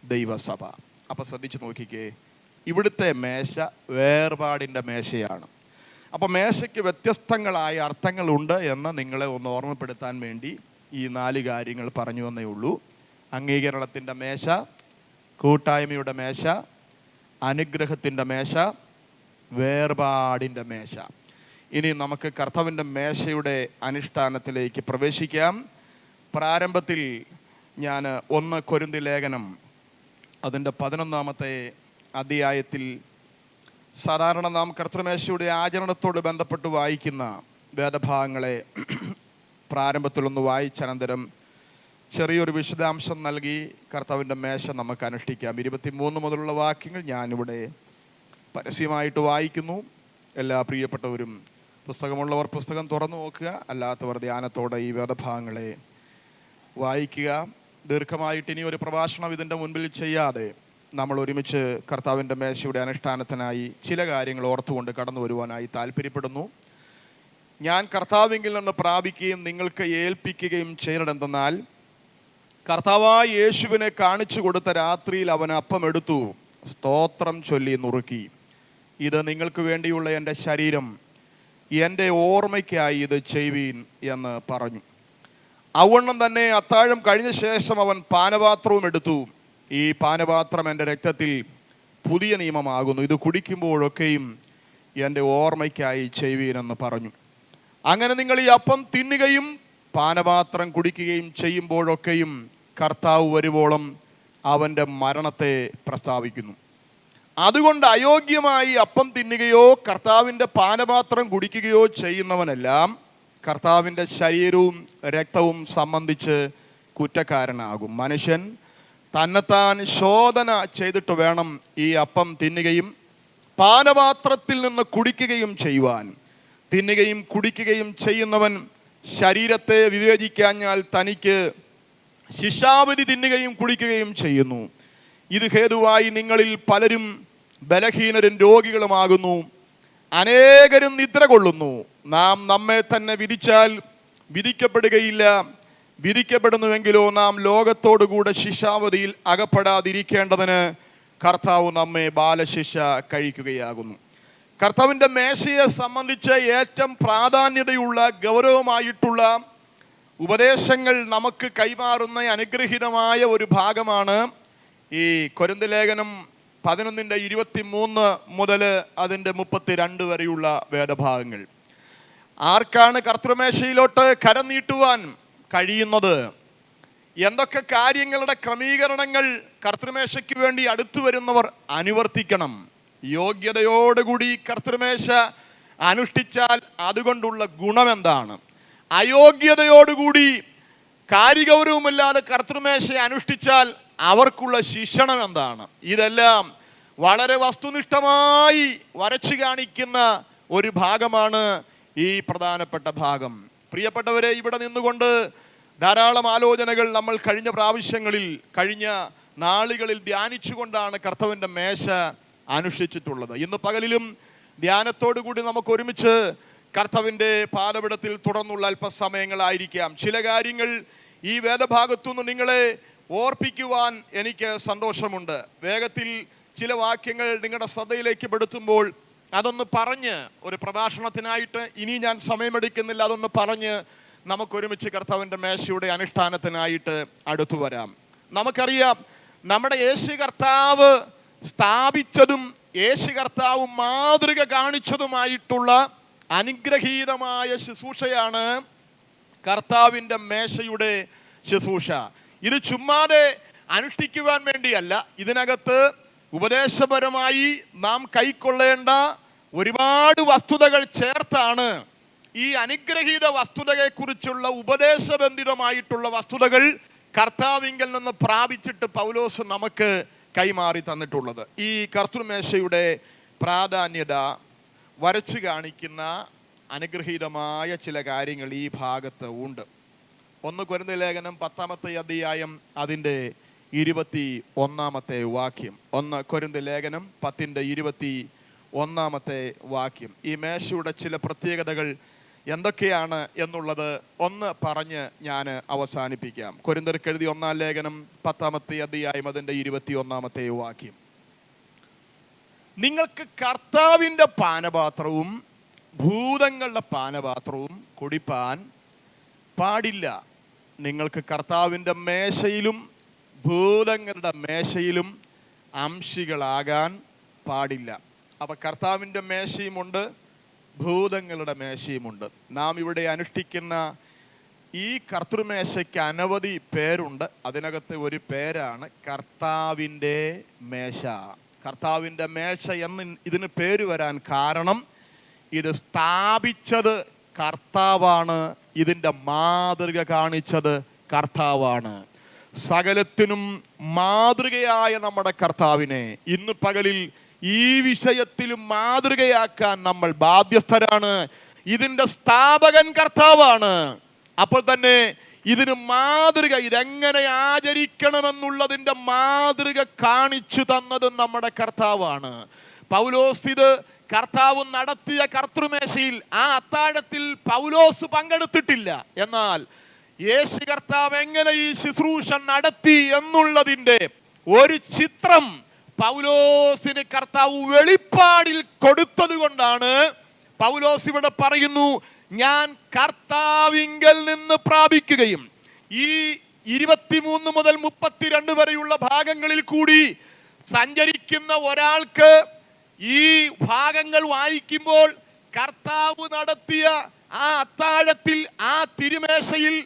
ദൈവസഭ. അപ്പൊ ശ്രദ്ധിച്ചു നോക്കിക്കേ, ഇവിടുത്തെ മേശ വേർപാടിൻ്റെ മേശയാണ്. അപ്പൊ മേശയ്ക്ക് വ്യത്യസ്തങ്ങളായ അർത്ഥങ്ങളുണ്ട് എന്ന് നിങ്ങളെ ഒന്ന് ഓർമ്മപ്പെടുത്താൻ വേണ്ടി ഈ 4 കാര്യങ്ങൾ പറഞ്ഞു എന്നേ ഉള്ളൂ. അംഗീകരണത്തിൻ്റെ മേശ, കൂട്ടായ്മയുടെ മേശ, അനുഗ്രഹത്തിൻ്റെ മേശ, വേർപാടിൻ്റെ മേശ. ഇനി നമുക്ക് കർത്താവിൻ്റെ മേശയുടെ അനുഷ്ഠാനത്തിലേക്ക് പ്രവേശിക്കാം. പ്രാരംഭത്തിൽ ഞാൻ 1 കൊരിന്തി ലേഖനം അതിൻ്റെ 11-ാമത്തെ അധ്യായത്തിൽ സാധാരണ നാം കർത്തൃമേശയുടെ ആചരണത്തോട് ബന്ധപ്പെട്ട് വായിക്കുന്ന വേദഭാഗങ്ങളെ പ്രാരംഭത്തിലൊന്ന് വായിച്ചനന്തരം ചെറിയൊരു വിശദാംശം നൽകി കർത്താവിൻ്റെ മേശ നമുക്ക് അനുഷ്ഠിക്കാം. 23 മുതലുള്ള വാക്യങ്ങൾ ഞാനിവിടെ പരസ്യമായിട്ട് വായിക്കുന്നു. എല്ലാ പ്രിയപ്പെട്ടവരും പുസ്തകമുള്ളവർ പുസ്തകം തുറന്നു നോക്കുക, അല്ലാത്തവർ ധ്യാനത്തോടെ ഈ വേദഭാഗങ്ങളെ വായിക്കുക. ദീർഘമായിട്ട് ഇനി ഒരു പ്രഭാഷണം ഇതിൻ്റെ മുൻപിൽ ചെയ്യാതെ നമ്മൾ ഒരുമിച്ച് കർത്താവിൻ്റെ മേശയുടെ അനുഷ്ഠാനത്തിനായി ചില കാര്യങ്ങൾ ഓർത്തുകൊണ്ട് കടന്നു വരുവാനായി താല്പര്യപ്പെടുന്നു. ഞാൻ കർത്താവിങ്കിൽ നിന്ന് പ്രാപിക്കുകയും നിങ്ങൾക്ക് ഏൽപ്പിക്കുകയും ചെയ്യണമെന്തെന്നാൽ, കർത്താവായ യേശുവിനെ കാണിച്ചു കൊടുത്ത രാത്രിയിൽ അവൻ അപ്പം എടുത്തു, സ്തോത്രം ചൊല്ലി നുറുക്കി, ഇത് നിങ്ങൾക്ക് വേണ്ടിയുള്ള എൻ്റെ ശരീരം, എൻ്റെ ഓർമ്മയ്ക്കായി ഇത് ചെയ്യുവീൻ എന്ന് പറഞ്ഞു. അവണ്ണം തന്നെ അത്താഴം കഴിഞ്ഞ ശേഷം അവൻ പാനപാത്രവും എടുത്തു, ഈ പാനപാത്രം എൻ്റെ രക്തത്തിൽ പുതിയ നിയമമാകുന്നു, ഇത് കുടിക്കുമ്പോഴൊക്കെയും എൻ്റെ ഓർമ്മയ്ക്കായി ചെയ്യുവീൻ എന്ന് പറഞ്ഞു. അങ്ങനെ നിങ്ങൾ ഈ അപ്പം തിന്നുകയും പാനപാത്രം കുടിക്കുകയും ചെയ്യുമ്പോഴൊക്കെയും കർത്താവ് വരുവോളം അവൻ്റെ മരണത്തെ പ്രസ്താവിക്കുന്നു. അതുകൊണ്ട് അയോഗ്യമായി അപ്പം തിന്നുകയോ കർത്താവിൻ്റെ പാനപാത്രം കുടിക്കുകയോ ചെയ്യുന്നവനെല്ലാം കർത്താവിൻ്റെ ശരീരവും രക്തവും സംബന്ധിച്ച് കുറ്റക്കാരനാകും. മനുഷ്യൻ തന്നെത്താൻ ശോധന ചെയ്തിട്ട് വേണം ഈ അപ്പം തിന്നുകയും പാനപാത്രത്തിൽ നിന്ന് കുടിക്കുകയും ചെയ്യുവാൻ. തിന്നുകയും കുടിക്കുകയും ചെയ്യുന്നവൻ ശരീരത്തെ വിവേചിക്കാഞ്ഞാൽ തനിക്ക് ശിക്ഷാവിധി തിന്നുകയും കുടിക്കുകയും ചെയ്യുന്നു. ഇത് ഹേതുവായി നിങ്ങളിൽ പലരും ബലഹീനരും രോഗികളുമാകുന്നു, അനേകരും നിദ്ര കൊള്ളുന്നു. നാം നമ്മെ തന്നെ വിധിച്ചാൽ വിധിക്കപ്പെടുകയില്ല. വിധിക്കപ്പെടുന്നുവെങ്കിലോ നാം ലോകത്തോടുകൂടെ ശിക്ഷാവധിയിൽ അകപ്പെടാതിരിക്കേണ്ടതിന് കർത്താവ് നമ്മെ ബാലശിക്ഷ കഴിക്കുകയാകുന്നു. കർത്താവിൻ്റെ മേശയെ സംബന്ധിച്ച് ഏറ്റവും പ്രാധാന്യതയുള്ള ഗൗരവമായിട്ടുള്ള ഉപദേശങ്ങൾ നമുക്ക് കൈമാറുന്ന അനുഗ്രഹീതമായ ഒരു ഭാഗമാണ് ഈ കൊരിന്ത്യർ ലേഖനം 11:23 മുതൽ അതിൻ്റെ 32 വരെയുള്ള വേദഭാഗങ്ങൾ. ആർക്കാണ് കർത്തൃമേശയിലോട്ട് കരം നീട്ടുവാൻ കഴിയുന്നത്? എന്തൊക്കെ കാര്യങ്ങളുടെ ക്രമീകരണങ്ങൾ കർത്തൃമേശയ്ക്ക് വേണ്ടി അടുത്തു വരുന്നവർ അനുവർത്തിക്കണം? യോഗ്യതയോടുകൂടി കർത്തൃമേശ അനുഷ്ഠിച്ചാൽ അതുകൊണ്ടുള്ള ഗുണമെന്താണ്? അയോഗ്യതയോടുകൂടി കാര്യഗൗരവമില്ലാതെ കർത്തൃമേശ അനുഷ്ഠിച്ചാൽ അവർക്കുള്ള ശിക്ഷണം എന്താണ്? ഇതെല്ലാം വളരെ വസ്തുനിഷ്ഠമായി വരച്ചു കാണിക്കുന്ന ഒരു ഭാഗമാണ് ഈ പ്രധാനപ്പെട്ട ഭാഗം. പ്രിയപ്പെട്ടവരെ, ഇവിടെ നിന്നുകൊണ്ട് ധാരാളം ആലോചനകൾ നമ്മൾ കഴിഞ്ഞ പ്രാവശ്യങ്ങളിൽ, കഴിഞ്ഞ നാളുകളിൽ ധ്യാനിച്ചുകൊണ്ടാണ് കർത്താവിൻ്റെ മേശ അനുഷ്ഠിച്ചിട്ടുള്ളത്. ഇന്ന് പകലിലും ധ്യാനത്തോടു കൂടി നമുക്ക് ഒരുമിച്ച് കർത്താവിൻ്റെ പാദപീഠത്തിൽ തുടർന്നുള്ള അല്പസമയങ്ങളായിരിക്കാം. ചില കാര്യങ്ങൾ ഈ വേദഭാഗത്തുനിന്ന് നിങ്ങളെ ഓർപ്പിക്കുവാൻ എനിക്ക് സന്തോഷമുണ്ട്. വേഗത്തിൽ ചില വാക്യങ്ങൾ നിങ്ങളുടെ ശ്രദ്ധയിലേക്ക് പെടുത്തുമ്പോൾ അതൊന്ന് പറഞ്ഞ്, ഒരു പ്രഭാഷണത്തിനായിട്ട് ഇനി ഞാൻ സമയമെടുക്കുന്നില്ല, അതൊന്ന് പറഞ്ഞ് നമുക്കൊരുമിച്ച് കർത്താവിൻ്റെ മേശയുടെ അനുഷ്ഠാനത്തിനായിട്ട് അടുത്തു വരാം. നമുക്കറിയാം, നമ്മുടെ യേശു കർത്താവ് സ്ഥാപിച്ചതും യേശു കർത്താവ് മാതൃക കാണിച്ചതുമായിട്ടുള്ള അനുഗ്രഹീതമായ ശുശ്രൂഷയാണ് കർത്താവിൻ്റെ മേശയുടെ ശുശ്രൂഷ. ഇത് ചുമ്മാതെ അനുഷ്ഠിക്കുവാൻ വേണ്ടിയല്ല, ഇതിനകത്ത് ഉപദേശപരമായി നാം കൈക്കൊള്ളേണ്ട ഒരുപാട് വസ്തുതകൾ ചേർത്താണ് ഈ അനുഗ്രഹീത വസ്തുതയെക്കുറിച്ചുള്ള ഉപദേശബന്ധിതമായിട്ടുള്ള വസ്തുതകൾ കർത്താവിങ്കൽ നിന്ന് പ്രാപിച്ചിട്ട് പൗലോസ് നമുക്ക് കൈമാറി തന്നിട്ടുള്ളത്. ഈ കർത്തൃമേശയുടെ പ്രാധാന്യത വരച്ചു കാണിക്കുന്ന അനുഗ്രഹീതമായ ചില കാര്യങ്ങൾ ഈ ഭാഗത്ത് ഉണ്ട്. 1 കൊരിന്ത്യർ ലേഖനം 10-ാമത്തെ അധ്യായം അതിൻ്റെ 21-ാമത്തെ വാക്യം. 1 കൊരിന്ത്യർ ലേഖനം 10:21 വാക്യം. ഈ മേശയുടെ ചില പ്രത്യേകതകൾ എന്തൊക്കെയാണ് എന്നുള്ളത് ഒന്ന് പറഞ്ഞ് ഞാൻ അവസാനിപ്പിക്കാം. കൊരിന്ത്യർക്ക് എഴുതിയ 1-ാം ലേഖനം 10-ാമത്തെ അധ്യായം അതിൻ്റെ 21-ാമത്തെ വാക്യം. നിങ്ങൾക്ക് കർത്താവിൻ്റെ പാനപാത്രവും ഭൂതങ്ങളുടെ പാനപാത്രവും കുടിപ്പാൻ പാടില്ല. നിങ്ങൾക്ക് കർത്താവിൻ്റെ മേശയിലും ഭൂതങ്ങളുടെ മേശയിലും അംശികളാകാൻ പാടില്ല. അപ്പൊ കർത്താവിൻ്റെ മേശയുമുണ്ട്, ഭൂതങ്ങളുടെ മേശയുമുണ്ട്. നാം ഇവിടെ അനുഷ്ഠിക്കുന്ന ഈ കർത്തൃമേശയ്ക്ക് അനവധി പേരുണ്ട്. അതിനകത്ത് ഒരു പേരാണ് കർത്താവിൻ്റെ മേശ. കർത്താവിൻ്റെ മേശ എന്ന് ഇതിന് പേര് വരാൻ കാരണം ഇത് സ്ഥാപിച്ചത് കർത്താവാണ്, ഇതിൻ്റെ മാതൃക കാണിച്ചത് കർത്താവാണ്. സകലത്തിനും മാതൃകയായ നമ്മുടെ കർത്താവിനെ ഇന്ന് പകലിൽ ഈ വിഷയത്തിലും മാതൃകയാക്കാൻ നമ്മൾ ബാധ്യസ്ഥരാണ്. ഇതിൻ്റെ സ്ഥാപകൻ കർത്താവാണ്. അപ്പോൾ തന്നെ ഇതിന് മാതൃക, ഇതെങ്ങനെ ആചരിക്കണമെന്നുള്ളതിൻ്റെ മാതൃക കാണിച്ചു തന്നത് നമ്മുടെ കർത്താവാണ്. പൗലോസ് ഇത് കർത്താവ് നടത്തിയ കർത്തൃമേശയിൽ ആ അത്താഴത്തിൽ പൗലോസ് പങ്കെടുത്തിട്ടില്ല. എന്നാൽ യേശു കർത്താവ് എങ്ങനെ ഈ ശുശ്രൂഷ നടത്തി എന്നുള്ളതിൻ്റെ ഒരു ചിത്രം പൗലോസിന് കർത്താവ് വെളിപ്പാടിൽ കൊടുത്തത് കൊണ്ടാണ് പൗലോസ് ഇവിടെ പറയുന്നു, ഞാൻ കർത്താവിങ്കൽ നിന്ന് പ്രാപിക്കുകയും. ഈ 23 മുതൽ 32 വരെയുള്ള ഭാഗങ്ങളിൽ കൂടി സഞ്ചരിക്കുന്ന ഒരാൾക്ക് ഈ ഭാഗങ്ങൾ വായിക്കുമ്പോൾ കർത്താവ് നടത്തിയ ആ അത്താഴത്തിൽ, ആ തിരുമേശയിൽ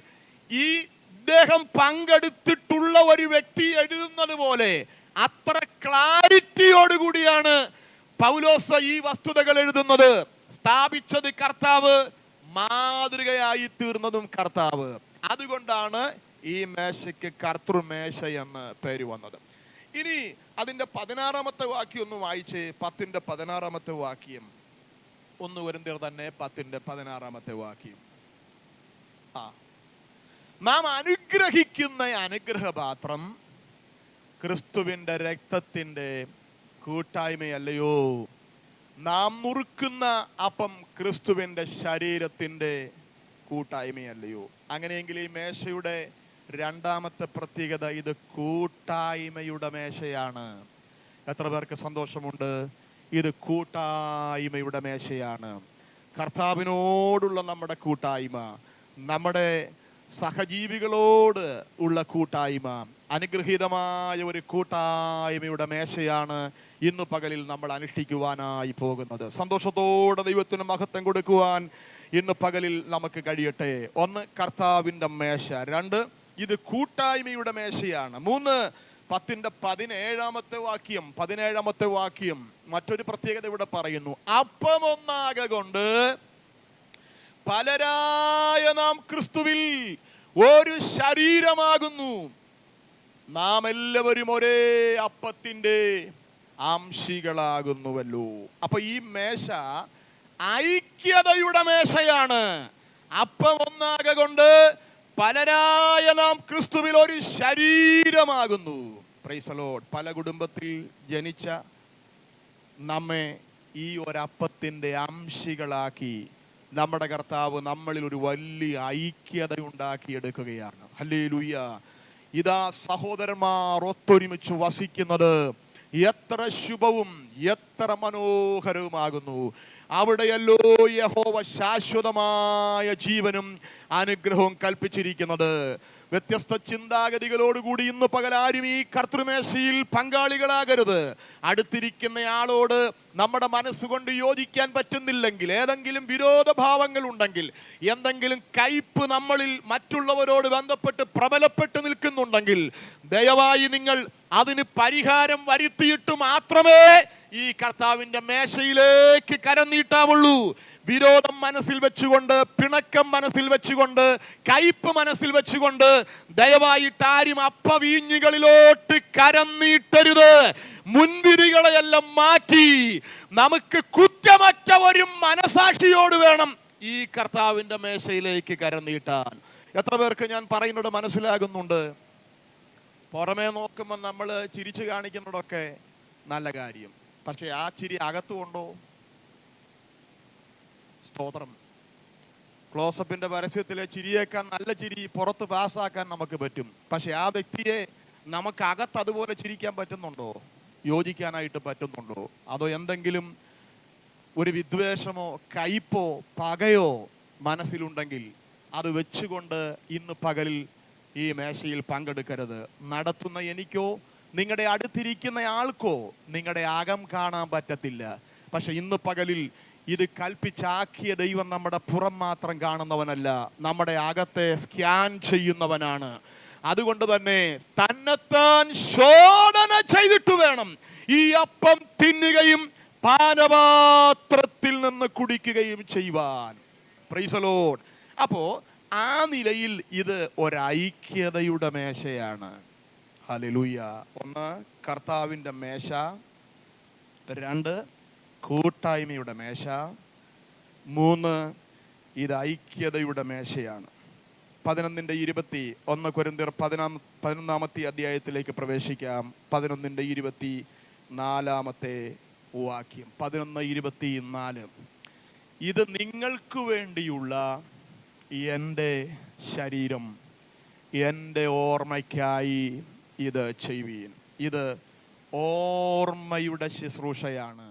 ഈ ഇദ്ദേഹം പങ്കെടുത്തിട്ടുള്ള ഒരു വ്യക്തി എഴുതുന്നത് പോലെ അത്ര ക്ലാരിറ്റിയോടുകൂടിയാണ് പൗലോസ് ഈ വസ്തുതകൾ എഴുതുന്നത്. സ്ഥാപിച്ചത് കർത്താവ്, മാതൃകയായി തീർന്നതും കർത്താവ്. അതുകൊണ്ടാണ് ഈ മേശയ്ക്ക് കർത്തൃമേശ എന്ന് പേര് വന്നത്. ഇനി അതിന്റെ 16-ാമത്തെ വാക്യം ഒന്ന് വായിച്ചേ. 10-ന്റെ 16-ാമത്തെ വാക്യം. 1 കൊരിന്ത്യർ തന്നെ 10-ന്റെ 16-ാമത്തെ വാക്യം. നാം അനുഗ്രഹിക്കുന്ന അനുഗ്രഹപാത്രം ക്രിസ്തുവിന്റെ രക്തത്തിന്റെ കൂട്ടായ്മയല്ലയോ? നാം നുറുക്കുന്ന അപ്പം ക്രിസ്തുവിന്റെ ശരീരത്തിന്റെ കൂട്ടായ്മയല്ലയോ? അങ്ങനെയെങ്കിൽ ഈ മേശയുടെ രണ്ടാമത്തെ പ്രത്യേകത, ഇത് കൂട്ടായ്മയുടെ മേശയാണ്. എത്ര പേർക്ക് സന്തോഷമുണ്ട്? ഇത് കൂട്ടായ്മയുടെ മേശയാണ്. കർത്താവിനോടുള്ള നമ്മുടെ കൂട്ടായ്മ, നമ്മുടെ സഹജീവികളോട് ഉള്ള കൂട്ടായ്മ, അനുഗ്രഹീതമായ ഒരു കൂട്ടായ്മയുടെ മേശയാണ് ഇന്ന് പകലിൽ നമ്മൾ അനുഷ്ഠിക്കുവാനായി പോകുന്നത്. സന്തോഷത്തോടെ ദൈവത്തിന് മഹത്വം കൊടുക്കുവാൻ ഇന്ന് പകലിൽ നമുക്ക് കഴിയട്ടെ. ഒന്ന്, കർത്താവിൻ്റെ മേശ. രണ്ട്, ഇത് കൂട്ടായ്മയുടെ മേശയാണ്. മൂന്ന്, 17-ാമത്തെ വാക്യം മറ്റൊരു പ്രത്യേകത ഇവിടെ പറയുന്നു. അപ്പമൊന്നാകെ കൊണ്ട് പലരായ നാം ക്രിസ്തുവിൽ ഒരു ശരീരമാകുന്നു, നാം എല്ലാവരും ഒരേ അപ്പത്തിന്റെ അംശികളാകുന്നുവല്ലോ. അപ്പൊ ഈ മേശ ഐക്യതയുടെ മേശയാണ്. അപ്പം ഒന്നാകെ കൊണ്ട് പലരായ നാം ക്രിസ്തുവിൽ ഒരു ശരീരമാകുന്നു. Price the Lord. പല കുടുംബത്തിൽ ജനിച്ച നമ്മെ ഈ ഒരപ്പത്തിന്റെ അംശികളാക്കി നമ്മുടെ കർത്താവ് നമ്മളിൽ ഒരു വലിയ ഐക്യത ഉണ്ടാക്കിയെടുക്കുകയാണ്. ഹല്ലേലൂയ. ഇതാ സഹോദരന്മാർ ഒത്തൊരുമിച്ച് വസിക്കുന്നത് എത്ര ശുഭവും എത്ര മനോഹരവുമാകുന്നു. അവിടെയല്ലോ യഹോവ ശാശ്വതമായ ജീവനും അനുഗ്രഹവും കൽപ്പിച്ചിരിക്കുന്നത്. വ്യത്യസ്ത ചിന്താഗതികളോടുകൂടി ഇന്ന് പകലാരും ഈ കർത്തൃമേശയിൽ പങ്കാളികളാകരുത്. അടുത്തിരിക്കുന്നയാളോട് നമ്മുടെ മനസ്സുകൊണ്ട് യോജിക്കാൻ പറ്റുന്നില്ലെങ്കിൽ, ഏതെങ്കിലും വിരോധഭാവങ്ങൾ ഉണ്ടെങ്കിൽ, എന്തെങ്കിലും കയ്പ് നമ്മളിൽ മറ്റുള്ളവരോട് ബന്ധപ്പെട്ട് പ്രബലപ്പെട്ട് നിൽക്കുന്നുണ്ടെങ്കിൽ, ദയവായി നിങ്ങൾ അതിന് പരിഹാരം വരുത്തിയിട്ട് മാത്രമേ ഈ കർത്താവിന്റെ മേശയിലേക്ക് കരം നീട്ടാവുള്ളൂ. വിരോധം മനസ്സിൽ വെച്ചുകൊണ്ട്, പിണക്കം മനസ്സിൽ വെച്ചുകൊണ്ട്, കയ്പ് മനസ്സിൽ വെച്ചുകൊണ്ട് ദയവായിട്ട് ആരും അപ്പവീഞ്ഞുകളിലോട്ട് കരം നീട്ടരുത്. മുൻവിധികളെയെല്ലാം മാറ്റി നമുക്ക് കുറ്റമറ്റ ഒരു മനസാക്ഷിയോട് വേണം ഈ കർത്താവിന്റെ മേശയിലേക്ക് കരം നീട്ടാൻ. എത്ര പേർക്ക് ഞാൻ പറയുന്നത് മനസ്സിലാകുന്നുണ്ട്? പുറമേ നോക്കുമ്പോൾ നമ്മൾ ചിരിച്ചു കാണിക്കുന്നതൊക്കെ നല്ല കാര്യം, പക്ഷെ ആ ചിരി അകത്തുകൊണ്ടോ? സ്തോത്രം. ക്ലോസപ്പിന്റെ പരസ്യത്തിലെ ചിരിയേക്കാൻ നല്ല ചിരി പുറത്ത് പാസ്സാക്കാൻ നമുക്ക് പറ്റും, പക്ഷെ ആ വ്യക്തിയെ നമുക്ക് അകത്ത് അതുപോലെ ചിരിക്കാൻ പറ്റുന്നുണ്ടോ? യോജിക്കാനായിട്ട് പറ്റുന്നുണ്ടോ? അതോ എന്തെങ്കിലും ഒരു വിദ്വേഷമോ കയ്പോ പകയോ മനസ്സിലുണ്ടെങ്കിൽ അത് വെച്ചുകൊണ്ട് ഇന്ന് പകലിൽ ഈ മേശയിൽ പങ്കെടുക്കരുത്. നടത്തുന്ന എനിക്കോ നിങ്ങളുടെ അടുത്തിരിക്കുന്ന ആൾക്കോ നിങ്ങളുടെ അകം കാണാൻ പറ്റത്തില്ല, പക്ഷെ ഇന്ന് പകലിൽ ഇത് കൽപ്പിച്ചാക്കിയ ദൈവം നമ്മുടെ പുറം മാത്രം കാണുന്നവനല്ല, നമ്മുടെ അകത്തെ സ്കാൻ ചെയ്യുന്നവനാണ്. അതുകൊണ്ട് തന്നെ തന്നെത്താൻ ശോധന ചെയ്തിട്ട് വേണം ഈ അപ്പം തിന്നുകയും പാനപാത്രത്തിൽ നിന്ന് കുടിക്കുകയും ചെയ്യുവാൻ. Price the Lord. അപ്പോ ആ നിലയിൽ ഇത് ഒരൈക്യതയുടെ മേശയാണ്. ഹല്ലേലൂയ. ഒന്ന്, കർത്താവിൻ്റെ മേശ. രണ്ട്, കൂട്ടായ്മയുടെ മേശ. മൂന്ന്, ഇത് ഐക്യതയുടെ മേശയാണ്. 11:21 കൊരിന്ത്യർ 11-ാമത്തെ അധ്യായത്തിലേക്ക് പ്രവേശിക്കാം. 11:24 വാക്യം. 11:24. ഇത് നിങ്ങൾക്ക് വേണ്ടിയുള്ള എൻ്റെ ശരീരം, എൻ്റെ ഓർമ്മയ്ക്കായി ഇത് ചെയ്യുവീൻ. ഇത് ഓർമ്മയുടെ ശുശ്രൂഷയാണ്.